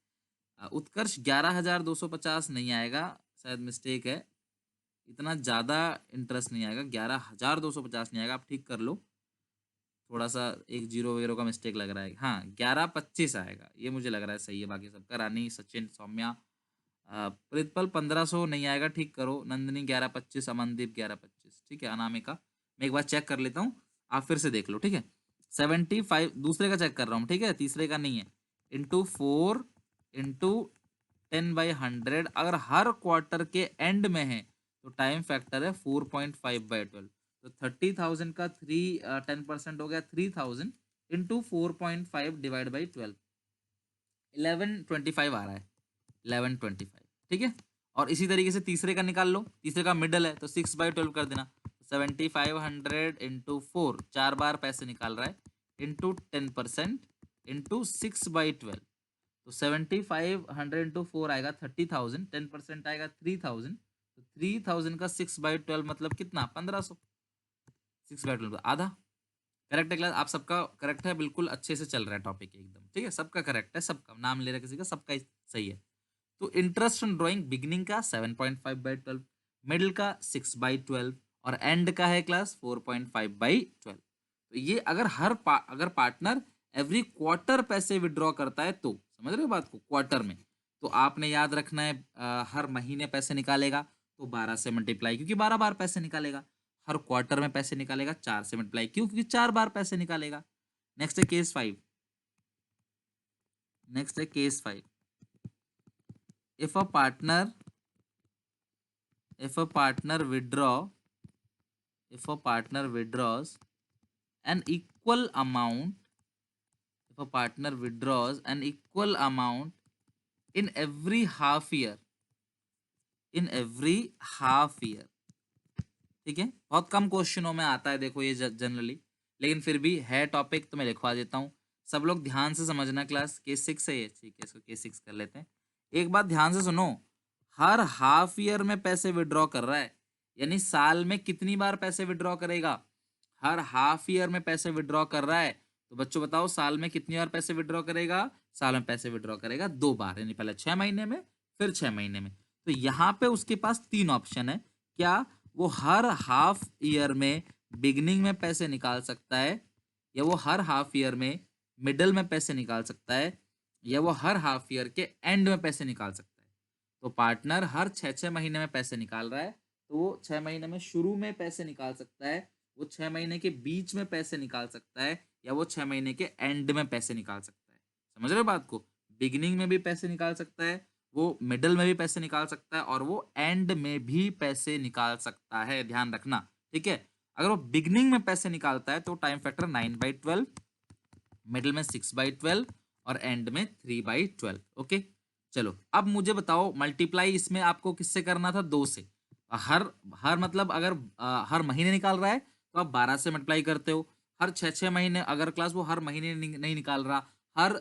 S1: उत्कर्ष 11,250 नहीं आएगा, शायद मिस्टेक है। इतना ज़्यादा इंटरेस्ट नहीं आएगा, 11,250 नहीं आएगा, आप ठीक कर लो, थोड़ा सा एक जीरो वीरो का मिस्टेक लग रहा है। हाँ, 11,25 आएगा, ये मुझे लग रहा है सही है। बाकी सबका रानी, सचिन, सौम्या, प्रितपल 1500 नहीं आएगा, ठीक करो। नंदिनी 11,25, अमनदीप 11,25, ठीक है। अनामिका मैं एक बार चेक कर लेता हूँ, आप फिर से देख लो, ठीक है। 75 दूसरे का चेक कर रहा हूँ, ठीक है, तीसरे का नहीं है। इंटू 4 इंटू 10/100, अगर हर क्वार्टर के एंड में है तो टाइम फैक्टर है 4.5/12। तो 30,000 का 10% हो गया 3,000 इंटू 4.5 डिवाइड बाई 12, 1125 आ रहा है, 1125, ठीक है। और इसी तरीके से तीसरे का निकाल लो, तीसरे का मिडल है तो 6/12 कर देना। 7500 इंटू 4, 4 बार पैसे निकाल रहा है, इंटू 10% इंटू 6/12। तो 7500 इंटू 4 आएगा 30,000, 10% आएगा 3,000। तो 3,000 का 6/12 मतलब कितना, 1500। 6/12 आधा। करेक्ट है क्लास, आप सबका करेक्ट है, बिल्कुल अच्छे से चल रहा है टॉपिक एकदम, ठीक है। सबका करेक्ट है, सबका नाम ले रहा है किसी का, सबका ही सही है। तो इंटरेस्ट ऑन ड्राइंग बिगिनिंग का 7.5/12, मिडिल का 6/12 और एंड का है क्लास 4.5/12। तो ये अगर अगर पार्टनर एवरी क्वार्टर पैसे विड्रॉ करता है तो, समझ रहे हो बात को, क्वार्टर में, तो आपने याद रखना है हर महीने पैसे निकालेगा तो 12 से मल्टीप्लाई, क्योंकि 12 बार पैसे निकालेगा। हर क्वार्टर में पैसे निकालेगा 4 से मल्टीप्लाई, क्यों, क्योंकि 4 बार पैसे निकालेगा। नेक्स्ट है केस 5। नेक्स्ट है case 5। If a partner if a partner withdraw if a partner withdraws an equal amount if a partner withdraws an equal amount in every half year, in every half year, ठीक है। बहुत कम क्वेश्चनों में आता है, देखो ये generally, लेकिन फिर भी है टॉपिक तो मैं लिखवा देता हूँ। सब लोग ध्यान से समझना, क्लास केस 6 है ये, ठीक है, इसको केस 6 कर लेते हैं। एक बात ध्यान से सुनो, हर हाफ ईयर में पैसे विड्रॉ कर रहा है, यानी साल में कितनी बार पैसे विड्रॉ करेगा, हर हाफ ईयर में पैसे विड्रॉ कर रहा है। तो बच्चों बताओ साल में कितनी बार पैसे विड्रॉ करेगा, साल में पैसे विड्रॉ करेगा 2 बार, यानी पहले 6 महीने में, फिर 6 महीने में। तो यहाँ पे उसके पास 3 ऑप्शन है, क्या वो हर हाफ ईयर में बिगनिंग में पैसे निकाल सकता है, या वो हर हाफ ईयर में मिडल में पैसे निकाल सकता है, या वो हर हाफ ईयर के एंड में पैसे निकाल सकता है। तो पार्टनर हर 6 महीने में पैसे निकाल रहा है, तो वो 6 महीने में शुरू में पैसे निकाल सकता है, वो 6 महीने के बीच में पैसे निकाल सकता है, या वो 6 महीने के एंड में पैसे निकाल सकता है। समझ रहे हो बात को, बिगिनिंग में भी पैसे निकाल सकता है, वो मिडल में भी पैसे निकाल सकता है, और वो एंड में भी पैसे निकाल सकता है, ध्यान रखना, ठीक है। अगर वो बिगिनिंग में पैसे निकालता है तो टाइम फैक्टर 9/12, मिडिल में 6/12 और एंड में 3/12। ओके, चलो अब मुझे बताओ, मल्टीप्लाई इसमें आपको किससे करना था, 2 से। हर हर मतलब अगर हर महीने निकाल रहा है तो आप 12 से मल्टीप्लाई करते हो। हर 6 6 महीने, अगर क्लास वो हर महीने नहीं निकाल रहा, हर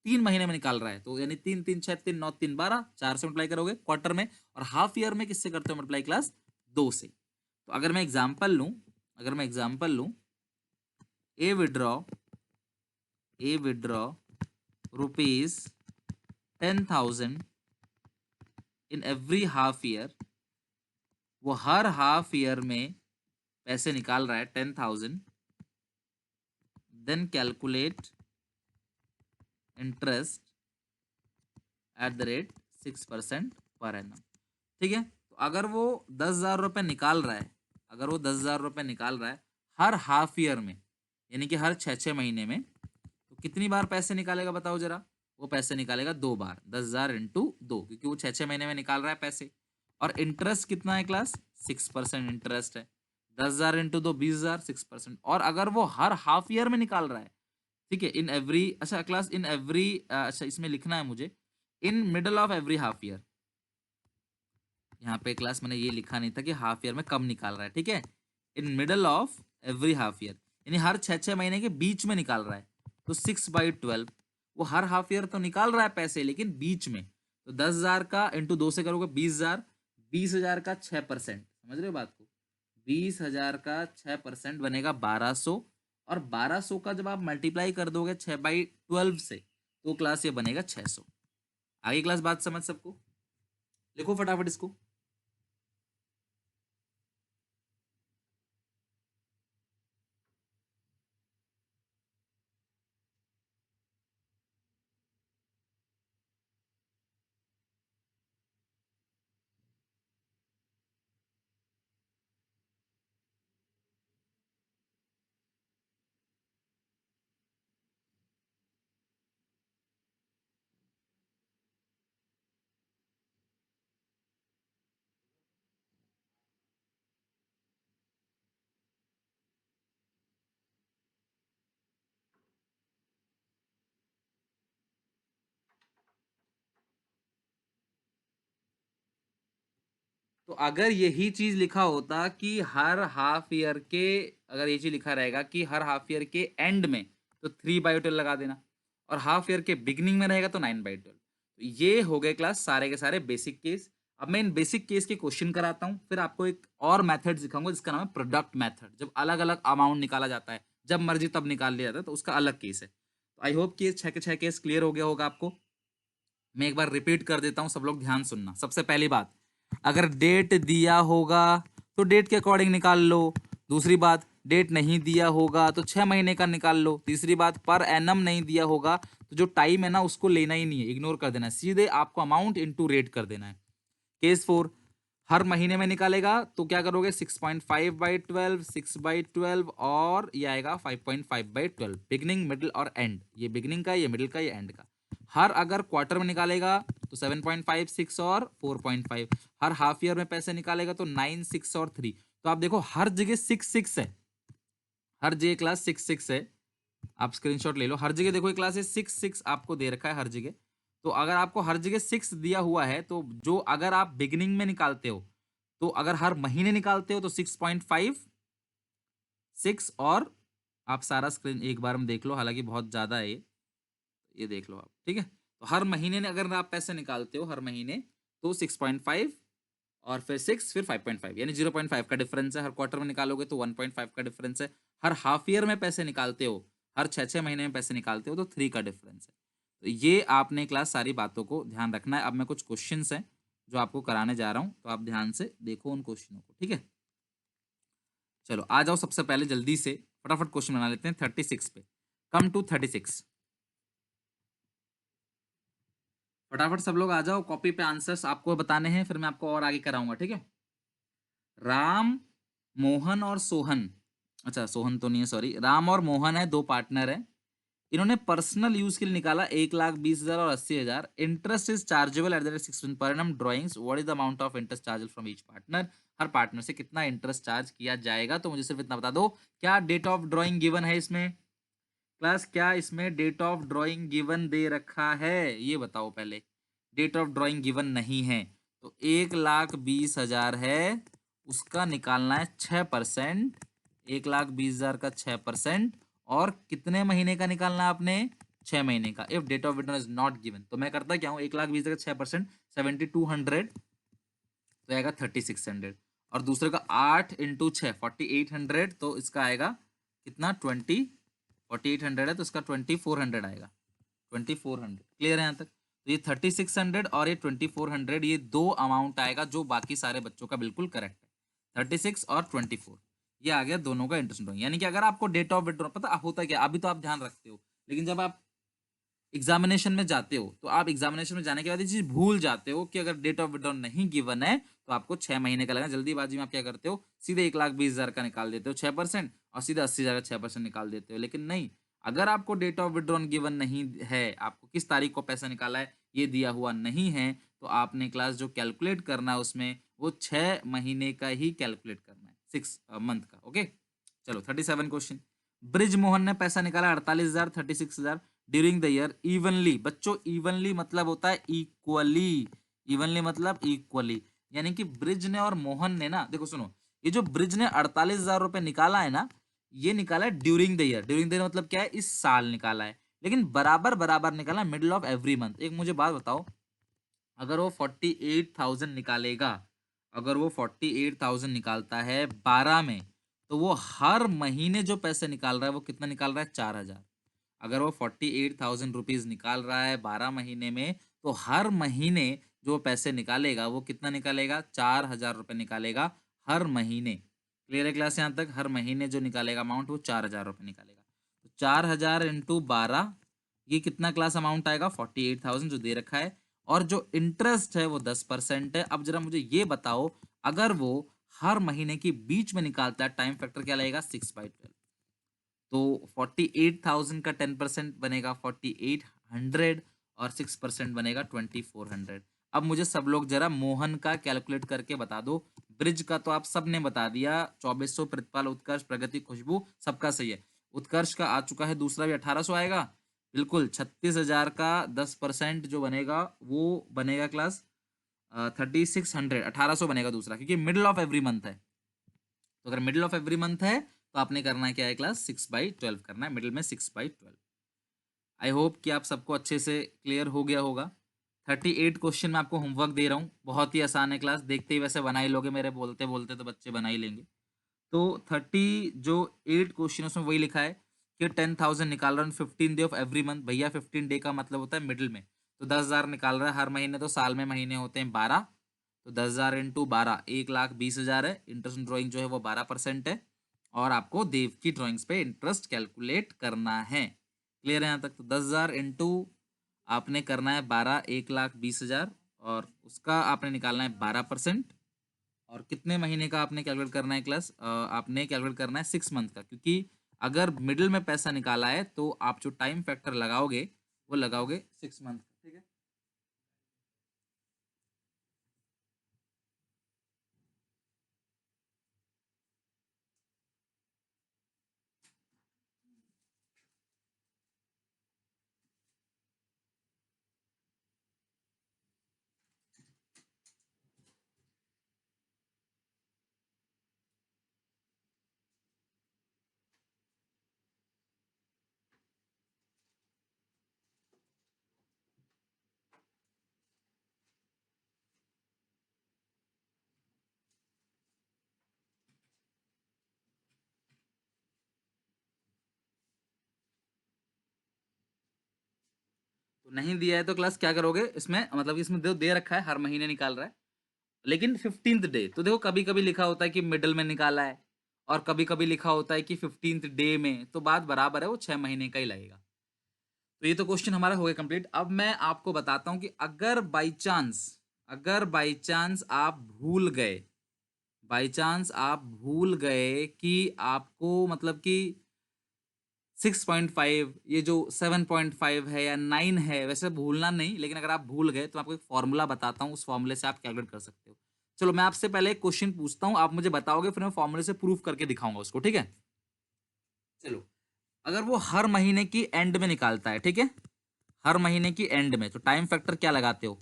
S1: 3 महीने में निकाल रहा है, तो यानी 3 3 6 3 9 3 12, 4 से मल्टीप्लाई करोगे क्वार्टर में। और हाफ ईयर में किससे करते हो मल्टीप्लाई क्लास, 2 से। तो अगर मैं एग्जाम्पल लूं, A withdraw rupees 10,000 in every half year, वो हर हाफ ईयर में पैसे निकाल रहा है 10,000, then calculate interest at the rate 6% per annum, ठीक है। तो अगर वो 10,000 रुपये निकाल रहा है, अगर वो 10,000 रुपये निकाल रहा है हर हाफ ईयर में, यानी कि हर 6 6 महीने में, तो कितनी बार पैसे निकालेगा बताओ जरा, वो पैसे निकालेगा 2 बार, 10,000 इंटू 2, क्योंकि वो 6 6 महीने में निकाल रहा है पैसे। और इंटरेस्ट कितना है क्लास, 6% इंटरेस्ट है। 10,000 इंटू 2, 20,000, 6%। और अगर वो हर हाफ ईयर में निकाल रहा है, ठीक है, इन एवरी, अच्छा क्लास इन एवरी, अच्छा इसमें लिखना है मुझे, in middle of every half year. यहाँ पे क्लास मैंने ये लिखा नहीं था कि हाफ ईयर में कब निकाल रहा है, ठीक है। In middle of every half year, यानी हर 6 6 महीने के बीच में निकाल रहा है, तो 6/12। वो हर हाफ ईयर तो निकाल रहा है पैसे, लेकिन बीच में, तो 10,000 का इंटू 2 से करोगे 20,000, 20,000 का 6%, समझ रहे हो बात को, 20,000 का 6% बनेगा 1,200। और 1,200 का जब आप मल्टीप्लाई कर दोगे 6/12 से, तो क्लास ये बनेगा 600। आगे क्लास बात समझ सबको, लिखो फटाफट इसको। तो अगर यही चीज लिखा होता कि हर हाफ ईयर के, अगर ये चीज लिखा रहेगा कि हर हाफ ईयर के एंड में, तो 3/12 लगा देना, और हाफ ईयर के बिगिनिंग में रहेगा तो 9/12। तो ये हो गए क्लास सारे के सारे बेसिक केस। अब मैं इन बेसिक केस के क्वेश्चन कराता हूँ, फिर आपको एक और मेथड सिखाऊंगा जिसका नाम है प्रोडक्ट मेथड। जब अलग अलग अमाउंट निकाला जाता है, जब मर्जी तब निकाल लिया जाता है, तो उसका अलग केस है। तो आई होप कि ये 6 के 6 केस क्लियर हो गया होगा आपको। मैं एक बार रिपीट कर देता हूँ, सब लोग ध्यान सुनना। सबसे पहली बात, अगर डेट दिया होगा तो डेट के अकॉर्डिंग निकाल लो। दूसरी बात, डेट नहीं दिया होगा तो 6 महीने का निकाल लो। तीसरी बात, पर एनम नहीं दिया होगा तो जो टाइम है ना उसको लेना ही नहीं है, इग्नोर कर देना है, सीधे आपको अमाउंट इनटू रेट कर देना है। केस 4, हर महीने में निकालेगा तो क्या करोगे, 6.5/12, 6/12, और ये आएगा 5.5/12, बिगनिंग मिडिल और एंड। ये बिगनिंग का, ये मिडिल का, ये एंड का। हर अगर क्वार्टर में निकालेगा तो 7.5, 6 और 4.5। हर हाफ ईयर में पैसे निकालेगा तो 9, 6 और 3। तो आप देखो हर जगह 6 है, हर जगह क्लास 6 है। आप स्क्रीनशॉट ले लो, हर जगह देखो ये क्लास है 6 आपको दे रखा है हर जगह। तो अगर आपको हर जगह 6 दिया हुआ है, तो जो अगर आप बिगिनिंग में निकालते हो, तो अगर हर महीने निकालते हो तो 6.5, 6, और आप सारा स्क्रीन एक बार में देख लो, हालांकि बहुत ज्यादा है ये देख लो आप, ठीक है। तो हर महीने ने अगर आप पैसे निकालते हो हर महीने, तो 6.5 और फिर 6, फिर 5.5, यानी 0.5 का डिफरेंस है। हर क्वार्टर में निकालोगे तो 1.5 का डिफरेंस है। हर हाफ ईयर में पैसे निकालते हो, हर 6 6 महीने में पैसे निकालते हो तो 3 का डिफरेंस है। तो ये आपने क्लास सारी बातों को ध्यान रखना है। अब मैं कुछ क्वेश्चंस हैं जो आपको कराने जा रहा हूं, तो आप ध्यान से देखो उन क्वेश्चनों को, ठीक है। चलो आ जाओ, सबसे पहले जल्दी से फटाफट क्वेश्चन बना लेते हैं 36 पे। कम टू 36, फटाफट सब लोग आ जाओ, कॉपी पे आंसर्स आपको बताने हैं, फिर मैं आपको और आगे कराऊंगा, ठीक है। राम, मोहन और सोहन, अच्छा सोहन तो नहीं है, सॉरी, राम और मोहन है, दो पार्टनर है। इन्होंने पर्सनल यूज के लिए निकाला 1,20,000 और 80,000। Interest is chargeable eight the rate 6% per annum. Drawings, what is the amount of interest chargeable from each partner. Her partner से कितना इंटरेस्ट चार्ज किया जाएगा, तो मुझे सिर्फ इतना बता दो। क्या डेट ऑफ ड्राइंग गिवन है इसमें क्लास, क्या इसमें डेट ऑफ ड्राइंग गिवन दे रखा है, ये बताओ पहले। डेट ऑफ ड्राइंग गिवन नहीं है, तो 1,20,000 है, उसका निकालना है 6%। 1,20,000 का 6%, और कितने महीने का निकालना है आपने, 6 महीने का। If date of withdrawal is not given, तो मैं करता क्या हूँ, 1,20,000 का 6%, 7,200, तो आएगा 3,600। और दूसरे का 8 × 6, 4,800, तो इसका आएगा कितना, 4,800 है तो इसका 2,400 आएगा, 2,400। क्लियर है यहाँ तक। तो ये 3,600 और ये 2,400, ये दो अमाउंट आएगा जो बाकी सारे बच्चों का बिल्कुल करेक्ट है, 36 और 24। ये आ गया दोनों का इंटरेस्ट ड्रॉइंग। यानी कि अगर आपको डेट ऑफ विड्रॉल पता होता क्या, अभी तो आप ध्यान रखते हो, लेकिन जब आप एग्जामिनेशन में जाते हो तो आप एग्जामिनेशन में जाने के बाद ये चीज भूल जाते हो कि अगर डेट ऑफ विड्रॉल नहीं गिवन है तो आपको 6 महीने का लगना। जल्दीबाजी में आप क्या करते हो, सीधे 1,20,000 का निकाल देते हो 6%, और सीधे 80,000 का 6% निकाल देते हो। लेकिन नहीं, अगर आपको डेट ऑफ विड्रॉल गिवन नहीं है, आपको किस तारीख को पैसा निकाला है ये दिया हुआ नहीं है, तो आपने क्लास जो कैलकुलेट करना है उसमें वो 6 महीने का ही कैलकुलेट करना है, 6 मंथ का। ओके, चलो 37 क्वेश्चन। ब्रिज मोहन ने पैसा निकाला 48,000, 36,000 ड्यूरिंग द ईयर इवनली। बच्चों इवनली मतलब होता है इक्वली, इवनली मतलब इक्वली, यानी कि ब्रिज ने और मोहन ने ना, देखो सुनो, ये जो ब्रिज ने 48,000 रुपए निकाला है ना, ये निकाला है during the year. During the year मतलब क्या है, इस साल निकाला है, लेकिन बराबर बराबर निकाला मिडिल ऑफ एवरी मंथ। एक मुझे बात बताओ, अगर वो 48,000 निकालेगा, अगर वो 48,000 निकालता है 12 में, तो वो हर महीने जो पैसे निकाल रहा है वो कितना निकाल रहा है, 4,000। अगर वो 48,000 रुपीज निकाल रहा है 12 महीने में, तो हर महीने जो पैसे निकालेगा वो कितना निकालेगा, 4,000 रुपये निकालेगा हर महीने। क्लियर है क्लास यहाँ तक। हर महीने जो निकालेगा अमाउंट वो 4,000 रुपये निकालेगा। तो 4,000 इंटू 12, ये कितना क्लास अमाउंट आएगा, 48,000 जो दे रखा है, और जो इंटरेस्ट है वो 10% है। अब जरा मुझे ये बताओ, अगर वो हर महीने के बीच में निकालता है, टाइम फैक्टर क्या लगेगा, 6/12। तो 48,000 का 10% बनेगा 4,800, और 6% बनेगा 2,400। अब मुझे सब लोग जरा मोहन का कैलकुलेट करके बता दो। ब्रिज का तो आप सब ने बता दिया, 2,400, प्रतिपाल, उत्कर्ष, प्रगति, खुशबू, सबका सही है। उत्कर्ष का आ चुका है, दूसरा भी 1,800 आएगा, बिल्कुल। 36,000 का 10% जो बनेगा वो बनेगा क्लास 3600, 1800 बनेगा दूसरा, क्योंकि मिडिल ऑफ एवरी मंथ है। तो अगर मिडिल ऑफ एवरी मंथ है तो आपने करना है क्या है क्लास, 6/12 करना है, मिडिल में 6/12। आई होप कि आप सबको अच्छे से क्लियर हो गया होगा। 38 क्वेश्चन मैं आपको होमवर्क दे रहा हूँ, बहुत ही आसान है क्लास, देखते ही वैसे बना ही लोगे, मेरे बोलते बोलते तो बच्चे बना ही लेंगे। तो 8 क्वेश्चन उसमें वही लिखा है कि 10,000 निकाल रहा हूँ 15 डे ऑफ एवरी मंथ। भैया 15 डे का मतलब होता है मिडिल में, तो 10,000 निकाल रहा है हर महीने, तो साल में महीने होते हैं 12, तो 10,000 इंटू 12 1,20,000 है। इंटरेस्ट ड्राइंग जो है वो 12% है, और आपको देव की ड्राइंग्स पे इंटरेस्ट कैलकुलेट करना है। क्लियर है यहाँ तक? तो 10,000 इंटू आपने करना है 12, 1,20,000, और उसका आपने निकालना है 12%। और कितने महीने का आपने कैलकुलेट करना है क्लास, आपने कैलकुलेट करना है 6 मंथ का, क्योंकि अगर मिडिल में पैसा निकाला है तो आप जो टाइम फैक्टर लगाओगे वो लगाओगे 6 मंथ का। ठीक है, तो नहीं दिया है तो क्लास क्या करोगे इसमें, मतलब इसमें दे रखा है हर महीने निकाल रहा है, लेकिन 15th डे, तो देखो कभी कभी लिखा होता है कि मिडिल में निकाला है, और कभी कभी लिखा होता है कि 15th डे में, तो बात बराबर है, वो 6 महीने का ही लगेगा। तो ये तो क्वेश्चन हमारा हो गया कंप्लीट। अब मैं आपको बताता हूं कि अगर बाई चांस आप भूल गए, बाई चांस आप भूल गए कि आपको मतलब कि 6.5, ये जो 7.5 है या 9 है, वैसे भूलना नहीं, लेकिन अगर आप भूल गए तो आपको एक फॉर्मूला बताता हूँ, उस फॉर्मूले से आप कैलकुलेट कर सकते हो। चलो मैं आपसे पहले एक क्वेश्चन पूछता हूँ, आप मुझे बताओगे, फिर मैं फॉर्मूले से प्रूफ करके दिखाऊंगा उसको। ठीक है, चलो। अगर वो हर महीने की एंड में निकालता है, ठीक है, हर महीने की एंड में, तो टाइम फैक्टर क्या लगाते हो,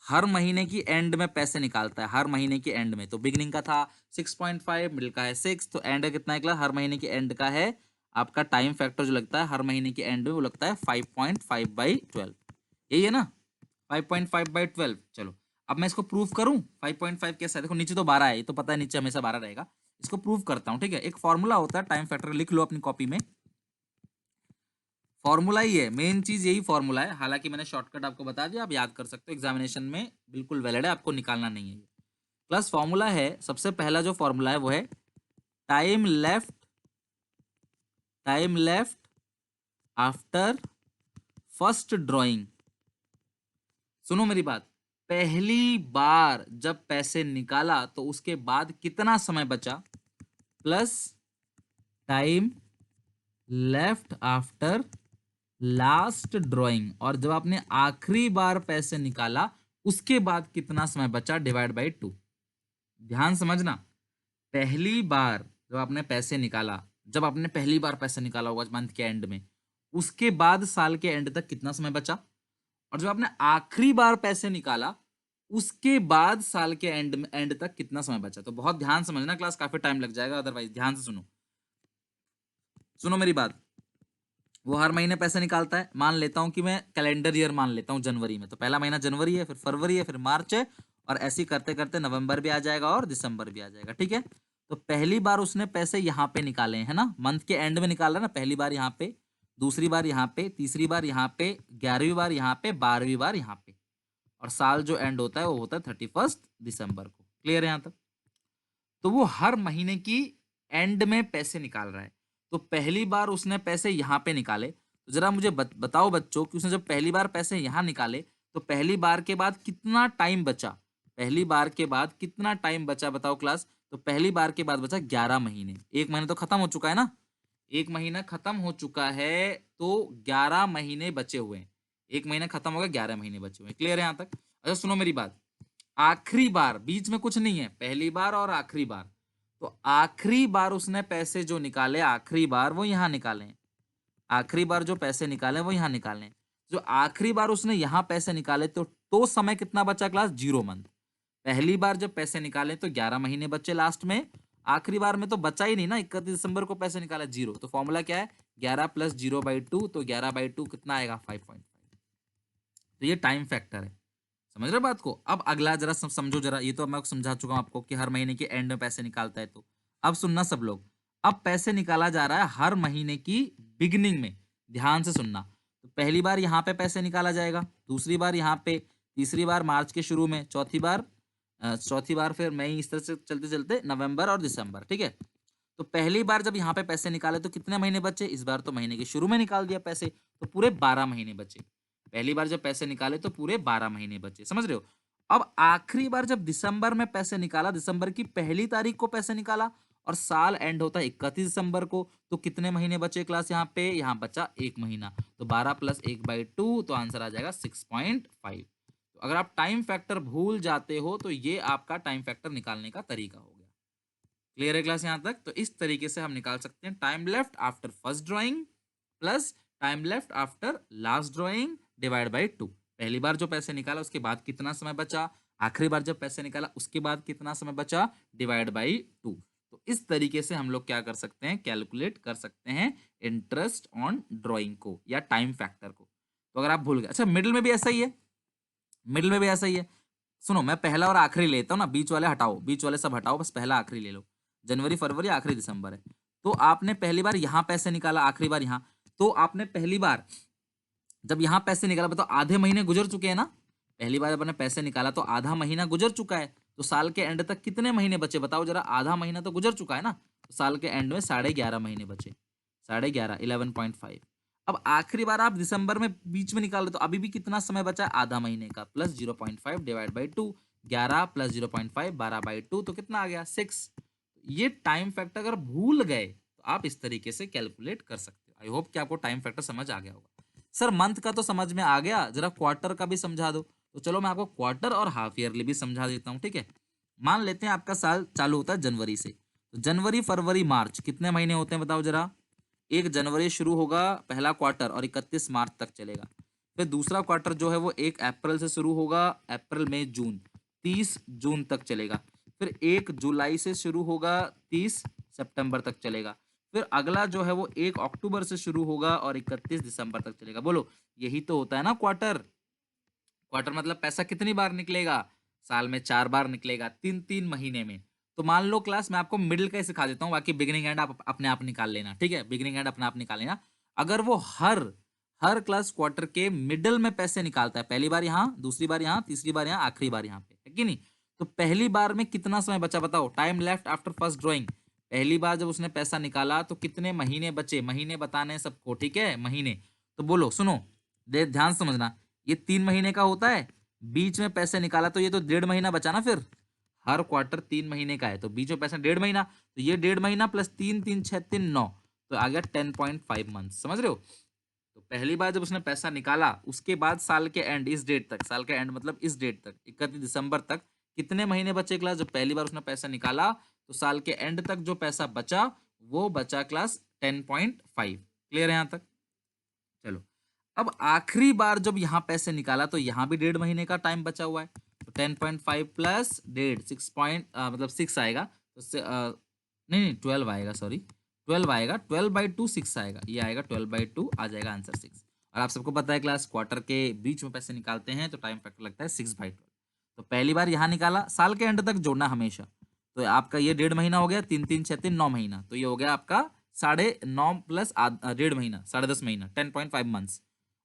S1: हर महीने की एंड में पैसे निकालता है, हर महीने की एंड में, तो बिगनिंग का था 6.5, मिडिल का है 6, तो एंड का कितना निकला, हर महीने की एंड का है आपका टाइम फैक्टर जो लगता है हर महीने की एंड में, वो लगता है 5.5/12। यही है ना, 5.5/12। चलो अब मैं इसको प्रूव करूं, 5.5 कैसा है, देखो नीचे तो 12 है, ये तो पता है नीचे हमेशा 12 रहेगा। इसको प्रूव करता हूं, ठीक है। एक फॉर्मूला होता है टाइम फैक्टर, लिख लो अपनी कॉपी में, फॉर्मूला ही है, मेन चीज यही फॉर्मूला है। हालांकि मैंने शॉर्टकट आपको बता दिया, आप याद कर सकते हो, एग्जामिनेशन में बिल्कुल वैलिड है, आपको निकालना नहीं है। प्लस फॉर्मूला है, सबसे पहला जो फॉर्मूला है वो है time left, after first drawing. सुनो मेरी बात, पहली बार जब पैसे निकाला तो उसके बाद कितना समय बचा, plus time left after last drawing, और जब आपने आखिरी बार पैसे निकाला उसके बाद कितना समय बचा, डिवाइड बाई 2। ध्यान समझना, पहली बार जब आपने पैसे निकाला, जब आपने पहली बार पैसे निकाला होगा मंथ के एंड में, उसके बाद साल के एंड तक कितना समय बचा, और जब आपने आखिरी बार पैसे निकाला उसके बाद साल के एंड तक कितना समय बचा। तो बहुत ध्यान समझना क्लास, काफी टाइम लग जाएगा, अदरवाइज ध्यान से सुनो, सुनो मेरी बात। वो हर महीने पैसे निकालता है, मान लेता हूं कि मैं कैलेंडर ईयर मान लेता हूं जनवरी में, तो पहला महीना जनवरी है, फिर फरवरी है, फिर मार्च है, और ऐसे ही करते करते नवंबर भी आ जाएगा और दिसंबर भी आ जाएगा। ठीक है, तो पहली बार उसने पैसे यहाँ पे निकाले हैं, है ना, मंथ के एंड में निकाला ना, पहली बार यहाँ पे, दूसरी बार यहाँ पे, तीसरी बार यहाँ पे, 11वीं बार यहाँ पे, 12वीं बार यहाँ पे, और साल जो एंड होता है वो होता है 31 दिसंबर को। क्लियर है यहाँ तक? तो वो हर महीने की एंड में पैसे निकाल रहा है, तो पहली बार उसने पैसे यहाँ पे निकाले, तो जरा मुझे बताओ बच्चों कि उसने जब पहली बार पैसे यहाँ निकाले तो पहली बार के बाद कितना टाइम बचा, पहली बार के बाद कितना टाइम बचा बताओ क्लास। तो पहली बार के बाद बचा 11 महीने, एक महीने तो खत्म हो चुका है ना, एक महीना खत्म हो चुका है, तो 11 महीने बचे हुए हैं, एक महीना खत्म हो गया, 11 महीने बचे हुए हैं। क्लियर है यहाँ तक? अच्छा सुनो मेरी बात, आखिरी बार, बीच में कुछ नहीं है, पहली बार और आखिरी बार, तो आखिरी बार उसने पैसे जो निकाले, आखिरी बार वो यहां निकाले हैं, आखिरी बार जो पैसे निकाले वो यहां निकाले हैं, जो आखिरी बार उसने यहां पैसे निकाले, तो तो समय कितना बचा क्लास? 0 मंथ। पहली बार जब पैसे निकाले तो 11 महीने बचे लास्ट में, आखिरी बार में तो बचा ही नहीं ना, 31 दिसंबर को पैसे निकाला 0। तो फॉर्मूला क्या है? 11 प्लस 0/2, तो 11/2 कितना आएगा? 5.5। तो ये टाइम फैक्टर है। समझ रहे हो बात को? अब अगला जरा समझो जरा, ये तो मैं समझा चुका हूं आपको कि हर महीने के एंड में पैसे निकालता है। तो अब सुनना सब लोग, अब पैसे निकाला जा रहा है हर महीने की बिगिनिंग में। ध्यान से सुनना। तो पहली बार यहाँ पे पैसे निकाला जाएगा, दूसरी बार यहाँ पे, तीसरी बार मार्च के शुरू में, चौथी बार फिर मई, इस तरह से चलते चलते नवंबर और दिसंबर। ठीक है। तो पहली बार जब यहाँ पे पैसे निकाले तो कितने महीने बचे? इस बार तो महीने के शुरू में निकाल दिया पैसे, तो पूरे 12 महीने बचे। पहली बार जब पैसे निकाले तो पूरे 12 महीने बचे। समझ रहे हो? अब आखिरी बार जब दिसंबर में पैसे निकाला, दिसंबर की पहली तारीख को पैसे निकाला, और साल एंड होता है 31 दिसंबर को, तो कितने महीने बचे क्लास? यहाँ पे यहाँ बचा 1 महीना। तो 12 प्लस 1/2, तो आंसर आ जाएगा 6.5। तो अगर आप टाइम फैक्टर भूल जाते हो तो ये आपका टाइम फैक्टर निकालने का तरीका हो गया। क्लियर है क्लास यहाँ तक? तो इस तरीके से हम निकाल सकते हैं time left after first drawing plus time left after last drawing divide by 2। पहली बार जो पैसे निकाला उसके बाद कितना समय बचा, आखिरी बार जब पैसे निकाला उसके बाद कितना समय बचा, डिवाइड बाई 2। तो इस तरीके से हम लोग क्या कर सकते हैं? कैलकुलेट कर सकते हैं इंटरेस्ट ऑन ड्राइंग को या टाइम फैक्टर को। तो अगर आप भूल गए, अच्छा मिडिल में भी ऐसा ही है, मिडिल में भी ऐसा ही है। सुनो, मैं पहला और आखिरी लेता हूँ ना, बीच वाले हटाओ, बीच वाले सब हटाओ, बस पहला आखिरी ले लो। जनवरी, फरवरी, आखिरी दिसंबर है। तो आपने पहली बार यहाँ पैसे निकाला, आखिरी बार यहाँ, तो आपने पहली बार जब यहाँ पैसे निकाला, बताओ आधे महीने गुजर चुके हैं ना। पहली बार जब आपने पैसे निकाला तो आधा महीना गुजर चुका है, तो साल के एंड तक कितने महीने बचे बताओ जरा? आधा महीना तो गुजर चुका है ना, तो साल के एंड में 11.5 महीने बचे। 11.5, 11.5। अब आखिरी बार आप दिसंबर में बीच में निकाल रहे, तो अभी भी कितना समय बचा है? आधा महीने का, प्लस 0.5 डिवाइड बाई 2। 11 प्लस 0.5, 12/2, तो कितना आ गया? 6। ये टाइम फैक्टर अगर भूल गए तो आप इस तरीके से कैलकुलेट कर सकते हो। आई होप कि आपको टाइम फैक्टर समझ आ गया होगा। सर मंथ का तो समझ में आ गया, जरा क्वार्टर का भी समझा दो। तो चलो मैं आपको क्वार्टर और हाफ ईयरली भी समझा देता हूँ। ठीक है। मान लेते हैं आपका साल चालू होता है जनवरी से, तो जनवरी, फरवरी, मार्च कितने महीने होते हैं बताओ जरा? 1 जनवरी शुरू होगा पहला क्वार्टर और 31 मार्च तक चलेगा। फिर दूसरा क्वार्टर जो है वो 1 अप्रैल से शुरू होगा, अप्रैल, मई, जून, 30 जून तक चलेगा। फिर 1 जुलाई से शुरू होगा, 30 सितंबर तक चलेगा। फिर अगला जो है वो 1 अक्टूबर से शुरू होगा और 31 दिसंबर तक चलेगा। बोलो, यही तो होता है ना क्वार्टर? क्वार्टर मतलब पैसा कितनी बार निकलेगा? साल में 4 बार निकलेगा, 3-3 महीने में। तो मान लो क्लास मैं आपको मिडिल का ही सिखा देता हूँ, बाकी बिगिनिंग एंड आप अपने आप निकाल लेना। ठीक है, बिगिनिंग एंड अपने आप निकाल लेना। अगर वो हर हर क्लास क्वार्टर के मिडिल में पैसे निकालता है, पहली बार यहाँ, दूसरी बार यहाँ, तीसरी बार यहाँ, आखिरी बार यहाँ पे, है कि नहीं? तो पहली बार में कितना समय बचा बताओ? Time left after first drawing. पहली बार जब उसने पैसा निकाला तो कितने महीने बचे? महीने बताने हैं सबको, ठीक है, महीने। तो बोलो, सुनो, ध्यान से समझना। ये 3 महीने का होता है, बीच में पैसे निकाला तो ये तो 1.5 महीना बचा ना। फिर हर क्वार्टर 3 महीने का है, तो बीच में पैसा 1.5 महीना, तो ये 1.5 महीना प्लस 3, 3, 6, 3, 9, तो आ गया 10.5 मंथ। समझ रहे हो? तो पहली बार जब उसने पैसा निकाला उसके बाद साल के एंड, इस डेट तक, साल का एंड मतलब इस डेट तक, 31 दिसंबर तक कितने महीने बचे क्लास? जब पहली बार उसने पैसा निकाला तो साल के एंड तक जो पैसा बचा वो बचा क्लास 10.5। क्लियर है यहाँ तक? चलो, अब आखिरी बार जब यहाँ पैसे निकाला तो यहाँ भी 1.5 महीने का टाइम बचा हुआ है, तो 10.5 प्लस 1.5, मतलब 6 आएगा। तो नहीं नहीं 12 आएगा, सॉरी 12 आएगा, 12/2 6 आएगा, ये आएगा 12/2, आ जाएगा आंसर 6। और आप सबको पता है क्लास, क्वार्टर के बीच में पैसे निकालते हैं तो टाइम फैक्टर लगता है 6/12। तो पहली बार यहाँ निकाला, साल के एंड तक जोड़ना हमेशा। तो आपका ये 1.5 महीना हो गया, 3, 3, 6, 3, 9 महीना, तो ये हो गया आपका 9.5 प्लस 1.5 महीना, 10.5 महीना, 10.5 मंथ्स।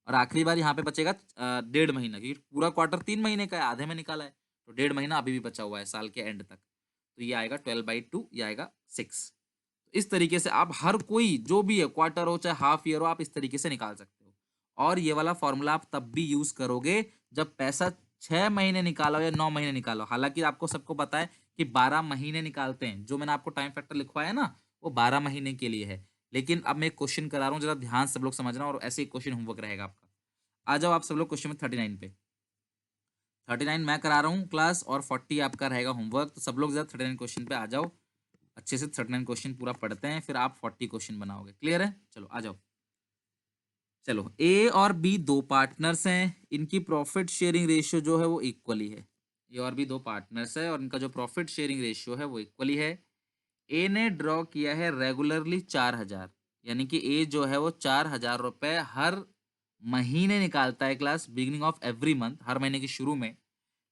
S1: और आखिरी बार यहाँ पे बचेगा 1.5 महीना, क्योंकि पूरा क्वार्टर 3 महीने का है, आधे में निकाला है, तो 1.5 महीना अभी भी बचा हुआ है साल के एंड तक। तो ये आएगा 12/2, ये आएगा 6। इस तरीके से आप हर कोई जो भी है, क्वार्टर हो चाहे हाफ ईयर हो, आप इस तरीके से निकाल सकते हो। और ये वाला फॉर्मूला आप तब भी यूज करोगे जब पैसा 6 महीने निकालो या 9 महीने निकालो। हालांकि आपको सबको पता है कि 12 महीने निकालते हैं, जो मैंने आपको टाइम फैक्टर लिखवाया ना वो 12 महीने के लिए है। लेकिन अब मैं एक क्वेश्चन करा रहा हूँ, जरा ध्यान से सब लोग समझना, और ऐसे ही क्वेश्चन होमवर्क रहेगा आपका। आ जाओ आप सब लोग क्वेश्चन में 39 पे। 39 मैं करा रहा हूँ क्लास, और 40 आपका रहेगा होमवर्क। तो सब लोग जरा 39 क्वेश्चन पे आ जाओ, अच्छे से 39 क्वेश्चन पूरा पढ़ते हैं, फिर आप 40 क्वेश्चन बनाओगे। क्लियर है? चलो आ जाओ। चलो, ए और बी दो पार्टनर्स हैं, इनकी प्रॉफिट शेयरिंग रेशियो जो है वो इक्वली है। ए और बी दो पार्टनर्स है और इनका जो प्रॉफिट शेयरिंग रेशियो है वो इक्वली है। ए ने ड्रॉ किया है रेगुलरली 4,000, यानी कि ए जो है वो 4,000 रुपए हर महीने निकालता है class, beginning of every month, हर महीने के शुरू में,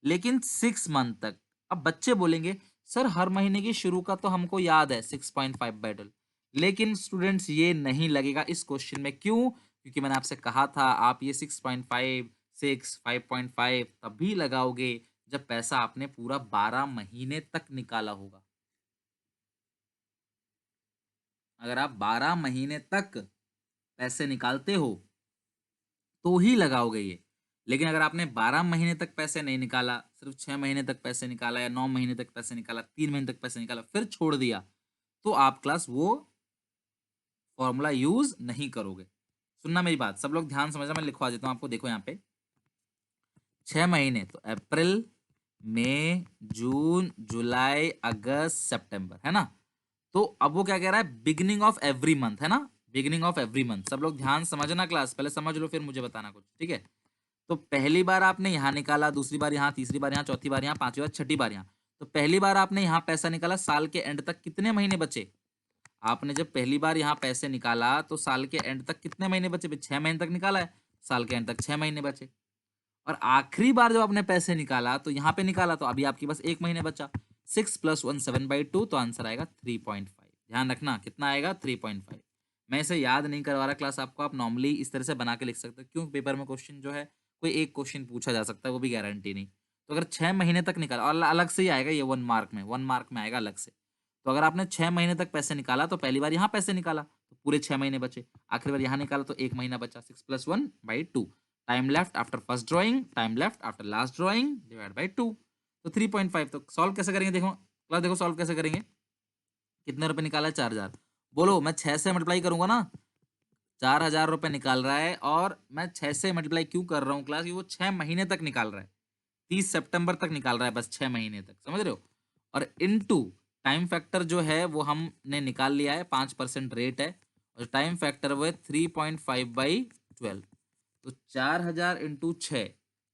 S1: लेकिन 6 मंथ तक। अब बच्चे बोलेंगे सर हर महीने की शुरू का तो हमको याद है 6.5/12, लेकिन स्टूडेंट्स ये नहीं लगेगा इस क्वेश्चन में। क्यों? क्योंकि मैंने आपसे कहा था आप ये 6.5, 5.5 तभी लगाओगे जब पैसा आपने पूरा 12 महीने तक निकाला होगा। अगर आप 12 महीने तक पैसे निकालते हो तो ही लगाओगे ये। लेकिन अगर आपने 12 महीने तक पैसे नहीं निकाला, सिर्फ 6 महीने तक पैसे निकाला या 9 महीने तक पैसे निकाला, 3 महीने तक पैसे निकाला, फिर छोड़ दिया, तो आप क्लास वो फॉर्मूला यूज नहीं करोगे। सुनना मेरी बात, सब लोग ध्यान समझना, मैं लिखवा देता हूँ आपको। देखो यहाँ पे 6 महीने तो अप्रैल, मई, जून, जुलाई, अगस्त, सितंबर, है ना। तो अब वो क्या कह रहा है, बिगिनिंग ऑफ एवरी मंथ, है ना, बिगिनिंग ऑफ एवरी मंथ। सब लोग ध्यान समझना क्लास, पहले समझ लो फिर मुझे बताना कुछ, ठीक है। तो पहली बार आपने यहाँ निकाला, दूसरी बार यहाँ, तीसरी बार यहाँ, चौथी बार यहाँ, पांचवी बार, छठी बार यहाँ। तो पहली बार आपने यहाँ पैसा निकाला, साल के एंड तक कितने महीने बचे? आपने जब पहली बार यहाँ पैसे निकाला तो साल के एंड तक कितने महीने बचे? 6 महीने तक निकाला है, साल के एंड तक 6 महीने बचे। और आखिरी बार जब आपने पैसे निकाला तो यहाँ पे निकाला तो अभी आपके पास 1 महीने बचा। 6 + 1 7/2, तो आंसर आएगा 3.5। ध्यान रखना कितना आएगा, 3.5। मैं इसे याद नहीं करवा रहा क्लास आपको, आप नॉर्मली इस तरह से बना के लिख सकते हो, क्यों पेपर में क्वेश्चन जो है कोई एक क्वेश्चन पूछा जा सकता है, वो भी गारंटी नहीं। तो अगर 6 महीने तक निकाला, और अलग से ही आएगा ये 1 मार्क में, 1 मार्क में आएगा अलग से। तो अगर आपने 6 महीने तक पैसे निकाला तो पहली बार यहाँ पैसे निकाला तो पूरे 6 महीने बचे, आखिरी बार यहाँ निकाला तो 1 महीना बचा। 6 + 1/2 time left after first drawing, time left after last drawing, divide by 2। तो 3.5। तो सॉल्व कैसे करेंगे, देखो क्लास, देखो सॉल्व कैसे करेंगे। कितने रुपए निकाला है? 4,000। बोलो, मैं 6 से मल्टीप्लाई करूंगा ना, 4,000 रुपए निकाल रहा है, और मैं 6 से मल्टीप्लाई क्यों कर रहा हूँ क्लास, वो 6 महीने तक निकाल रहा है, 30 सितंबर तक निकाल रहा है, बस 6 महीने तक, समझ रहे हो। और इनटू टाइम फैक्टर जो है वो हमने निकाल लिया है, 5% रेट है, और टाइम फैक्टर वो है 3.5/12। तो 4,000 इंटू 6,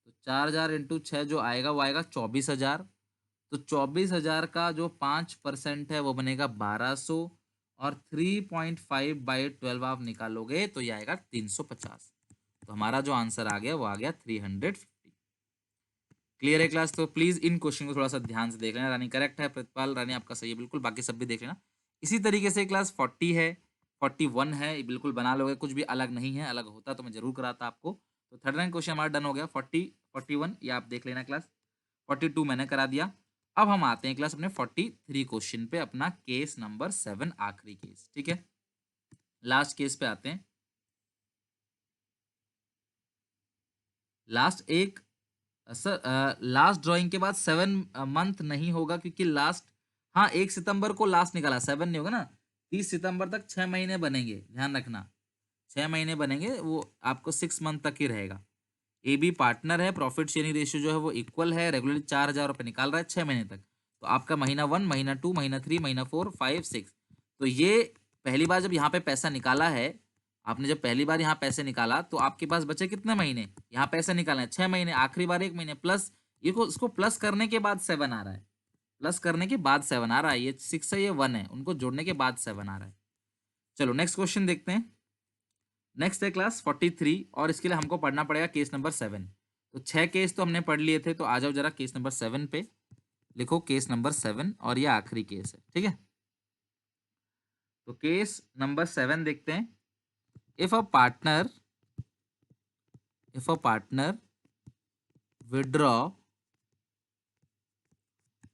S1: तो 4,000 इंटू 6 जो आएगा वो आएगा 24,000। तो 24,000 का जो 5% है वो बनेगा 1,200, और 3.5/12 आप निकालोगे तो ये आएगा 350। तो हमारा जो आंसर आ गया वो आ गया 350। क्लियर है क्लास? तो प्लीज इन क्वेश्चन को थोड़ा सा ध्यान से देख लेना। रानी करेक्ट है, प्रतिपाल रानी आपका सही है बिल्कुल, बाकी सब भी देख लेना। इसी तरीके से क्लास 40 है, 41 है, ये बिल्कुल बना लोगे, कुछ भी अलग नहीं है, अलग होता तो मैं जरूर कराता आपको। तो 39 क्वेश्चन हमारा डन हो गया। 40, 41 ये आप देख लेना क्लास। 42 मैंने करा दिया। अब हम आते हैं क्लास अपने 43 क्वेश्चन पे, अपना केस नंबर 7, आखिरी केस, ठीक है, लास्ट केस पे आते हैं। लास्ट एक सर, लास्ट ड्राइंग के बाद 7 मंथ नहीं होगा, क्योंकि लास्ट, हाँ 1 सितंबर को लास्ट निकाला, 7 नहीं होगा ना, 30 सितंबर तक 6 महीने बनेंगे, ध्यान रखना 6 महीने बनेंगे, वो आपको 6 मंथ तक ही रहेगा। ए बी पार्टनर है, प्रॉफिट शेयरिंग रेशियो जो है वो इक्वल है, रेगुलरली 4,000 रुपये निकाल रहा है 6 महीने तक। तो आपका महीना 1, महीना 2, महीना 3, महीना 4, 5, 6, तो ये पहली बार जब यहाँ पे पैसा निकाला है, आपने जब पहली बार यहाँ पैसे निकाला तो आपके पास बचे कितने महीने, यहाँ पैसे निकालना है 6 महीने, आखिरी बार 1 महीने प्लस, ये को इसको प्लस करने के बाद 7 आ रहा है, प्लस करने के बाद 7 आ रहा है, ये 6 है ये 1 है, उनको जोड़ने के बाद 7 आ रहा है। चलो नेक्स्ट क्वेश्चन देखते हैं। नेक्स्ट है क्लास 43, और इसके लिए हमको पढ़ना पड़ेगा केस नंबर 7। तो 6 केस तो हमने पढ़ लिए थे, तो आ जाओ जरा केस नंबर 7 पे, लिखो केस नंबर 7, और ये आखिरी केस है, ठीक है। तो केस नंबर 7 देखते हैं। If a partner withdraw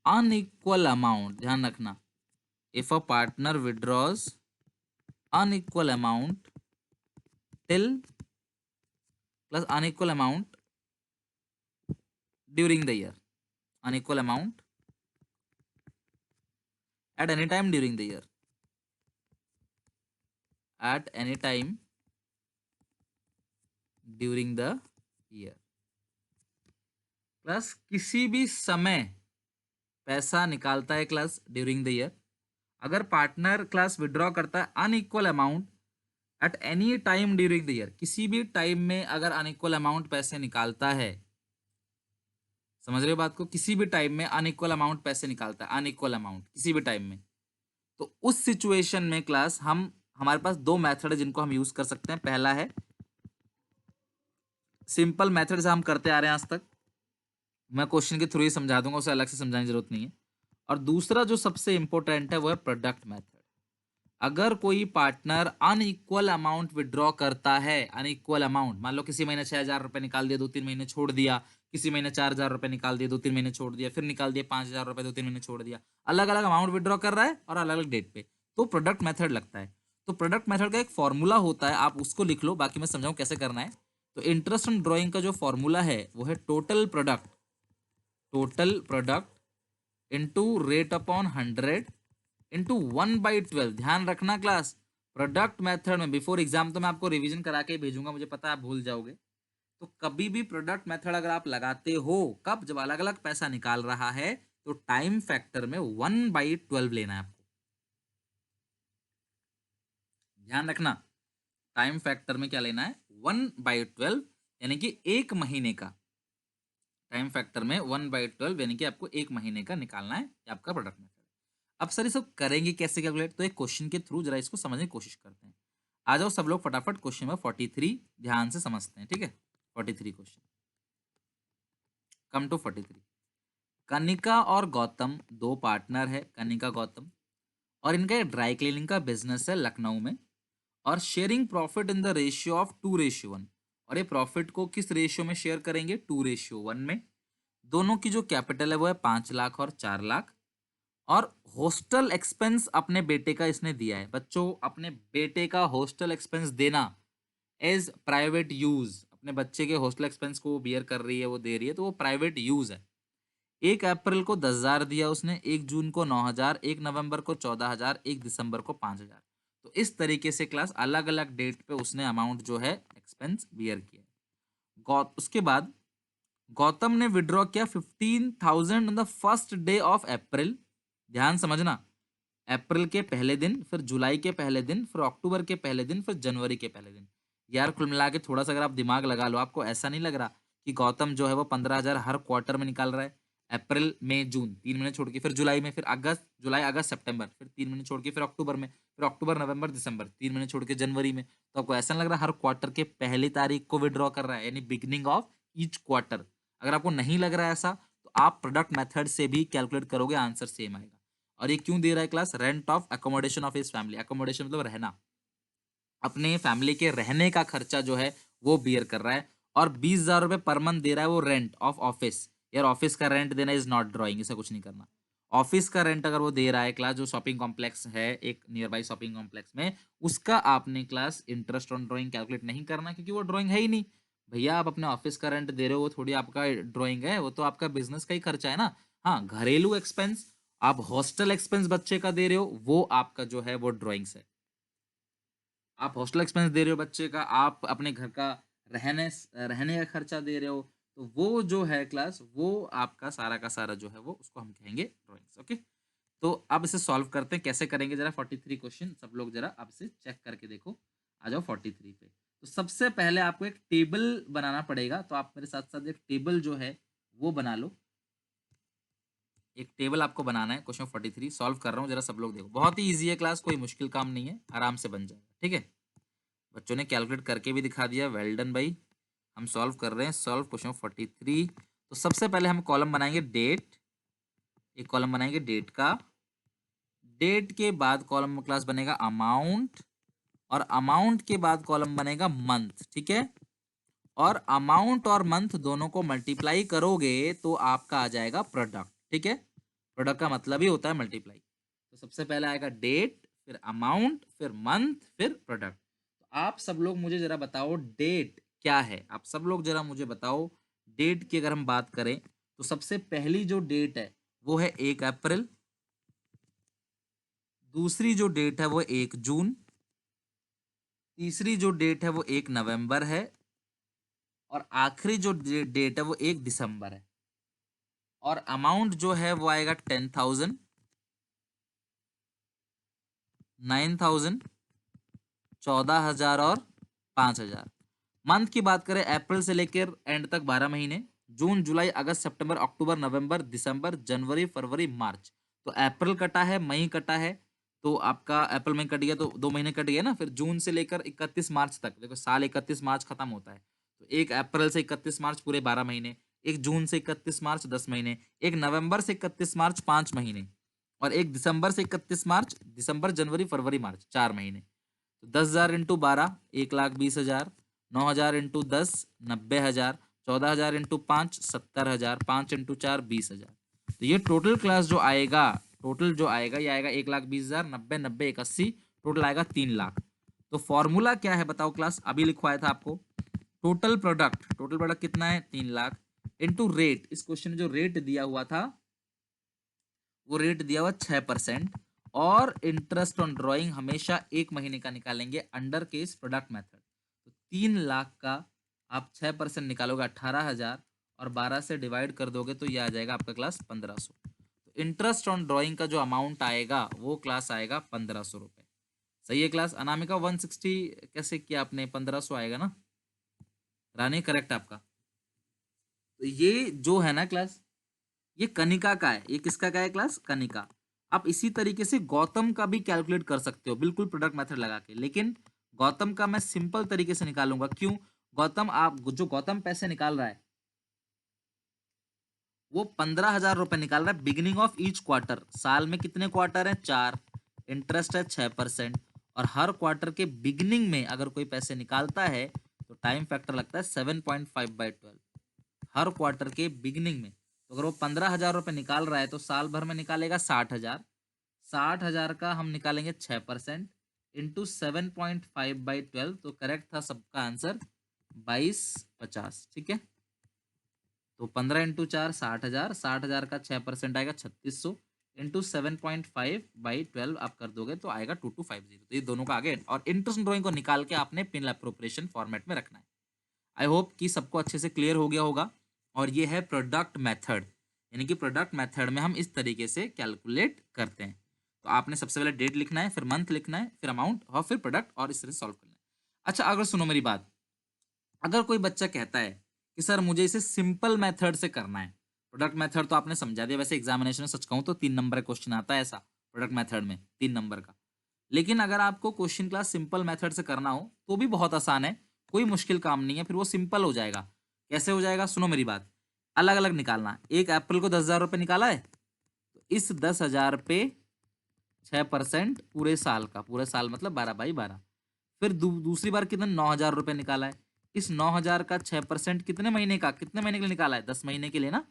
S1: unequal amount, ध्यान रखना, if a partner withdraws unequal amount till plus unequal amount during the year, unequal amount at any time during the year, at any time during the year, plus किसी भी समय पैसा निकालता है class during the year. अगर partner class withdraw करता है unequal amount at any time during the year, किसी भी टाइम में अगर अनइक्वल अमाउंट पैसे निकालता है, समझ रहे हो बात को, किसी भी टाइम में अनइक्वल अमाउंट पैसे निकालता है, अनइक्वल अमाउंट किसी भी टाइम में, तो उस सिचुएशन में क्लास हम हमारे पास दो मेथड है जिनको हम यूज कर सकते हैं। पहला है सिंपल मेथड से हम करते आ रहे हैं आज तक, मैं क्वेश्चन के थ्रू ही समझा दूंगा, उसे अलग से समझाने की जरूरत नहीं है। और दूसरा जो सबसे इंपॉर्टेंट है वो है प्रोडक्ट मेथड। अगर कोई पार्टनर अनइक्वल अमाउंट विड्रॉ करता है, अनइक्वल अमाउंट, मान लो किसी महीने 6,000 रुपए निकाल दिया, 2-3 महीने छोड़ दिया, किसी महीने 4,000 रुपए निकाल दिया, 2-3 महीने छोड़ दिया, फिर निकाल दिया 5,000 रुपए, 2-3 महीने छोड़ दिया, अलग अलग अमाउंट विड्रॉ कर रहा है और अलग अलग डेट पे, तो प्रोडक्ट मेथड लगता है। तो प्रोडक्ट मेथड का एक फॉर्मूला होता है, आप उसको लिख लो, बाकी मैं समझाऊं कैसे करना है। तो इंटरेस्ट ऑन ड्रॉइंग का जो फॉर्मूला है वो है total product into rate upon 100 into 1/12। ध्यान रखना क्लास, प्रोडक्ट मेथड में बिफोर एग्जाम तो मैं आपको रिवीजन करा के भेजूंगा, मुझे पता है आप भूल जाओगे। तो कभी भी प्रोडक्ट मेथड अगर आप लगाते हो, कब, जब अलग अलग पैसा निकाल रहा है, तो टाइम फैक्टर में 1/12 लेना है आपको। ध्यान रखना, टाइम फैक्टर में क्या लेना है, 1/12, यानी कि एक महीने का। टाइम फैक्टर में 1/12 यानी कि आपको एक महीने का निकालना है, ये आपका प्रोडक्ट मेथड। अब सर ये सब करेंगे कैसे कैलकुलेट, तो एक क्वेश्चन के थ्रू जरा इसको समझने की कोशिश करते हैं। आ जाओ सब लोग फटाफट क्वेश्चन नंबर 43 ध्यान से समझते हैं, ठीक है। 43 क्वेश्चन, कम टू 43। कनिका और गौतम दो पार्टनर है, कनिका गौतम, और इनका एक ड्राई क्लीनिंग का बिजनेस है लखनऊ में, और sharing profit in the ratio of 2:1। और ये प्रॉफिट को किस रेशियो में शेयर करेंगे, 2:1 में। दोनों की जो कैपिटल है वो है 5 लाख और 4 लाख। और हॉस्टल एक्सपेंस अपने बेटे का इसने दिया है, बच्चों अपने बेटे का हॉस्टल एक्सपेंस देना एज प्राइवेट यूज, अपने बच्चे के हॉस्टल एक्सपेंस को वो बियर कर रही है, वो दे रही है, तो वो प्राइवेट यूज है। 1 अप्रैल को 10,000 दिया उसने, 1 जून को 9,000, 1 नवंबर को 14,000, 1 दिसंबर को 5,000। तो इस तरीके से क्लास अलग अलग डेट पे उसने अमाउंट जो है एक्सपेंस बियर किया है। उसके बाद गौतम ने विड्रॉ किया 15,000 on the first day of April. ध्यान समझना, अप्रैल के पहले दिन, फिर जुलाई के पहले दिन, फिर अक्टूबर के पहले दिन, फिर जनवरी के पहले दिन। यार कुल मिला के थोड़ा सा अगर आप दिमाग लगा लो, आपको ऐसा नहीं लग रहा कि गौतम जो है वो 15,000 हर क्वार्टर में निकाल रहा है। अप्रैल मई जून 3 महीने छोड़ के, फिर जुलाई में, फिर अगस्त, जुलाई अगस्त सितंबर, फिर 3 महीने छोड़ के, फिर अक्टूबर में, फिर अक्टूबर नवंबर दिसंबर, 3 महीने छोड़ के जनवरी में। तो आपको ऐसा नहीं लग रहा हर क्वार्टर के पहली तारीख को विड्रॉ कर रहा है, यानी बिगिनिंग ऑफ ईच क्वार्टर। अगर आपको नहीं लग रहा है ऐसा, तो आप प्रोडक्ट मेथड से भी कैलकुलेट करोगे, आंसर सेम आएगा। और ये क्यों दे रहा है class, rent of accommodation of his family, accommodation मतलब रहना, अपने फैमिली के रहने का खर्चा जो है वो बियर कर रहा है। और 20,000 रुपए पर मंथ दे रहा है वो रेंट ऑफ ऑफिस। यार ऑफिस का रेंट देना इज नॉट ड्रॉइंग, ऐसा कुछ नहीं करना। ऑफिस का रेंट अगर वो दे रहा है क्लास, जो शॉपिंग कॉम्प्लेक्स है एक नियर बाई शॉपिंग कॉम्प्लेक्स में, उसका आपने class interest on drawing calculate नहीं करना, क्योंकि वो ड्रॉइंग है ही नहीं। भैया आप अपने ऑफिस का रेंट दे रहे हो, वो थोड़ी आपका ड्रॉइंग है, वो तो आपका बिजनेस का ही खर्चा है ना। हाँ, घरेलू एक्सपेंस, आप हॉस्टल एक्सपेंस बच्चे का दे रहे हो, वो आपका जो है वो ड्रॉइंग्स है। आप हॉस्टल एक्सपेंस दे रहे हो बच्चे का, आप अपने घर का रहने रहने का खर्चा दे रहे हो, तो वो जो है क्लास, वो आपका सारा का सारा जो है वो, उसको हम कहेंगे ड्राइंग्स। ओके, तो अब इसे सॉल्व करते हैं, कैसे करेंगे जरा 43 क्वेश्चन सब लोग जरा अब से चेक करके देखो। आ जाओ 43 पे। तो सबसे पहले आपको एक टेबल बनाना पड़ेगा, तो आप मेरे साथ साथ एक टेबल जो है वो बना लो। एक टेबल आपको बनाना है, क्वेश्चन 43 सॉल्व कर रहा हूँ, जरा सब लोग देखो, बहुत ही ईजी है क्लास, कोई मुश्किल काम नहीं है, आराम से बन जाएगा, ठीक है। बच्चों ने कैलकुलेट करके भी दिखा दिया, वेल डन भाई। हम सॉल्व कर रहे हैं, सॉल्व क्वेश्चन 43। तो सबसे पहले हम कॉलम बनाएंगे डेट, एक कॉलम बनाएंगे डेट का, डेट के बाद कॉलम क्लास बनेगा अमाउंट, और अमाउंट के बाद कॉलम बनेगा मंथ, ठीक है। और अमाउंट और मंथ दोनों को मल्टीप्लाई करोगे तो आपका आ जाएगा प्रोडक्ट, ठीक है। प्रोडक्ट का मतलब ही होता है मल्टीप्लाई। तो सबसे पहले आएगा डेट, फिर अमाउंट, फिर मंथ, फिर प्रोडक्ट। तो आप सब लोग मुझे जरा बताओ डेट क्या है, आप सब लोग जरा मुझे बताओ। डेट की अगर हम बात करें, तो सबसे पहली जो डेट है वो है 1 अप्रैल, दूसरी जो डेट है वो 1 जून, तीसरी जो डेट है वो 1 नवंबर है, और आखिरी जो डेट है वो 1 दिसंबर है। और अमाउंट जो है वो आएगा 10,000, 9,000, 14,000 और 5,000। मंथ की बात करें अप्रैल से लेकर एंड तक 12 महीने, जून जुलाई अगस्त सितंबर अक्टूबर नवंबर दिसंबर जनवरी फरवरी मार्च। तो अप्रैल कटा है, मई कटा है, तो आपका अप्रैल में कट गया तो 2 महीने कट गए ना। फिर जून से लेकर 31 मार्च तक, देखो साल 31 मार्च खत्म होता है, तो 1 अप्रैल से 31 मार्च पूरे 12 महीने, 1 जून से 31 मार्च 10 महीने, 1 नवंबर से 31 मार्च 5 महीने, और 1 दिसंबर से 31 मार्च दिसंबर जनवरी फरवरी मार्च 4 महीने। तो 10,000 इंटू 12 1,20,000, 9,000 इंटू 10 90,000, 14,000 इंटू 5 70,000, 5 इंटू 4 20,000। तो ये टोटल क्लास जो आएगा, टोटल जो आएगा ये आएगा 1,20,000, 90 90 81, टोटल आएगा 3,00,000। तो फॉर्मूला क्या है बताओ क्लास, अभी लिखवाया था आपको। टोटल प्रोडक्ट कितना है 3,00,000 इंटू रेट, इस क्वेश्चन में जो रेट दिया हुआ था वो रेट दिया हुआ 6%, और इंटरेस्ट ऑन ड्राइंग हमेशा 1 महीने का निकालेंगे अंडर केस प्रोडक्ट मेथड। तो 3,00,000 का आप 6% निकालोगे 18,000, और 12 से डिवाइड कर दोगे तो ये आ जाएगा आपका क्लास 1,500। तो इंटरेस्ट ऑन ड्राइंग का जो अमाउंट आएगा वो क्लास आएगा 1,500 रुपये। सही है क्लास। अनामिका 160 कैसे किया आपने, 1,500 आएगा ना। रानी करेक्ट आपका। तो ये जो है ना क्लास, ये कनिका का है। ये किसका का है क्लास, कनिका। आप इसी तरीके से गौतम का भी कैलकुलेट कर सकते हो, बिल्कुल प्रोडक्ट मेथड लगा के, लेकिन गौतम का मैं सिंपल तरीके से निकालूंगा। क्यों, गौतम आप जो गौतम पैसे निकाल रहा है वो 15,000 रुपए निकाल रहा है बिगिनिंग ऑफ ईच क्वार्टर। साल में कितने क्वार्टर है, 4, इंटरेस्ट है 6%, और हर क्वार्टर के बिगिनिंग में अगर कोई पैसे निकालता है तो टाइम फैक्टर लगता है 7.5/12 हर क्वार्टर के बिगिनिंग में। तो अगर वो 15,000 रुपये निकाल रहा है तो साल भर में निकालेगा 60,000। 60,000 का हम निकालेंगे 6% इंटू 7.5/12, तो करेक्ट था सबका आंसर 2250। ठीक है, तो 15 इंटू 4 60,000, 60,000 का 6% आएगा 3600, इंटू 7.5/12 आप कर दोगे तो आएगा 2250। तो ये दोनों का आगे, और इंटरेस्ट ड्राइंग को निकाल के आपने पिन अप्रोप्रिएशन फॉर्मेट में रखना है। आई होप कि सबको अच्छे से क्लियर हो गया होगा। और ये है प्रोडक्ट मेथड, यानी कि प्रोडक्ट मेथड में हम इस तरीके से कैलकुलेट करते हैं। तो आपने सबसे पहले डेट लिखना है, फिर मंथ लिखना है, फिर अमाउंट, और फिर प्रोडक्ट, और इस तरह सॉल्व करना है। अच्छा अगर सुनो मेरी बात, अगर कोई बच्चा कहता है कि सर मुझे इसे सिंपल मेथड से करना है, प्रोडक्ट मेथड तो आपने समझा दिया, वैसे एग्जामिनेशन में सच कहूँ तो 3 नंबर का क्वेश्चन आता है ऐसा प्रोडक्ट मेथड में, 3 नंबर का। लेकिन अगर आपको क्वेश्चन क्लास सिंपल मेथड से करना हो तो भी बहुत आसान है, कोई मुश्किल काम नहीं है, फिर वो सिंपल हो जाएगा। कैसे हो जाएगा, सुनो मेरी बात। अलग अलग निकालना। 1 अप्रैल को 10,000 रुपये निकाला है, तो इस 10,000 पे 6% पूरे साल का, पूरे साल मतलब 12/12। फिर दूसरी बार कितने 9,000 रुपये निकाला है, इस 9,000 का 6% कितने महीने का, कितने महीने के लिए निकाला है, 10 महीने के लिए ना।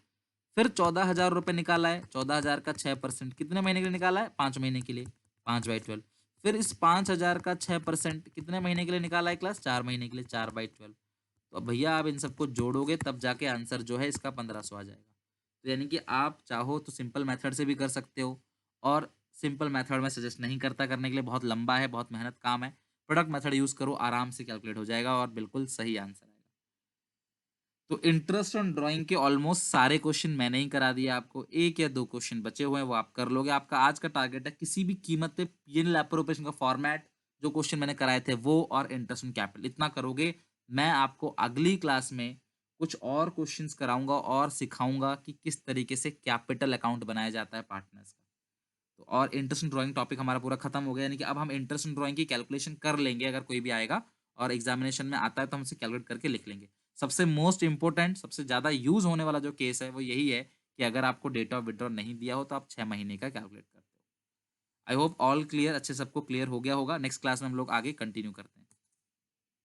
S1: फिर 14,000 रुपये निकाला है, 14,000 का 6% कितने महीने के लिए निकाला है, 5 महीने के लिए, 5/12। फिर इस 5,000 का 6% कितने महीने के लिए निकाला है क्लास, 4 महीने के लिए, 4/12। तो अब भैया आप इन सबको जोड़ोगे तब जाके आंसर जो है इसका 1,500 आ जाएगा। तो यानी कि आप चाहो तो सिंपल मेथड से भी कर सकते हो, और सिंपल मेथड में सजेस्ट नहीं करता करने के लिए, बहुत लंबा है, बहुत मेहनत काम है। प्रोडक्ट मेथड यूज़ करो, आराम से कैलकुलेट हो जाएगा और बिल्कुल सही आंसर आएगा। तो इंटरेस्ट ऑन ड्राइंग के ऑलमोस्ट सारे क्वेश्चन मैंने ही करा दिए आपको, 1 या 2 क्वेश्चन बचे हुए हैं वो आप कर लोगे। आपका आज का टारगेट है किसी भी कीमत पे पीएनएल एप्रोप्रिएशन का फॉर्मेट, जो क्वेश्चन मैंने कराए थे वो, और इंटरेस्ट ऑन कैपिटल, इतना करोगे। मैं आपको अगली क्लास में कुछ और क्वेश्चंस कराऊंगा और सिखाऊंगा कि किस तरीके से कैपिटल अकाउंट बनाया जाता है पार्टनर्स का। तो और इंटरेस्ट ड्राइंग टॉपिक हमारा पूरा खत्म हो गया, यानी कि अब हम इंटरेस्ट ड्राइंग की कैलकुलेशन कर लेंगे, अगर कोई भी आएगा और एग्जामिनेशन में आता है तो हम इसे कैलकुलेट करके लिख लेंगे। सबसे मोस्ट इंपॉर्टेंट, सबसे ज़्यादा यूज होने वाला जो केस है वो यही है कि अगर आपको डेट ऑफ विड्रॉ नहीं दिया हो तो आप 6 महीने का कैलकुलेट करते हो। आई होप ऑल क्लियर, अच्छे सबको क्लियर हो गया होगा। नेक्स्ट क्लास में हम लोग आगे कंटिन्यू करते हैं।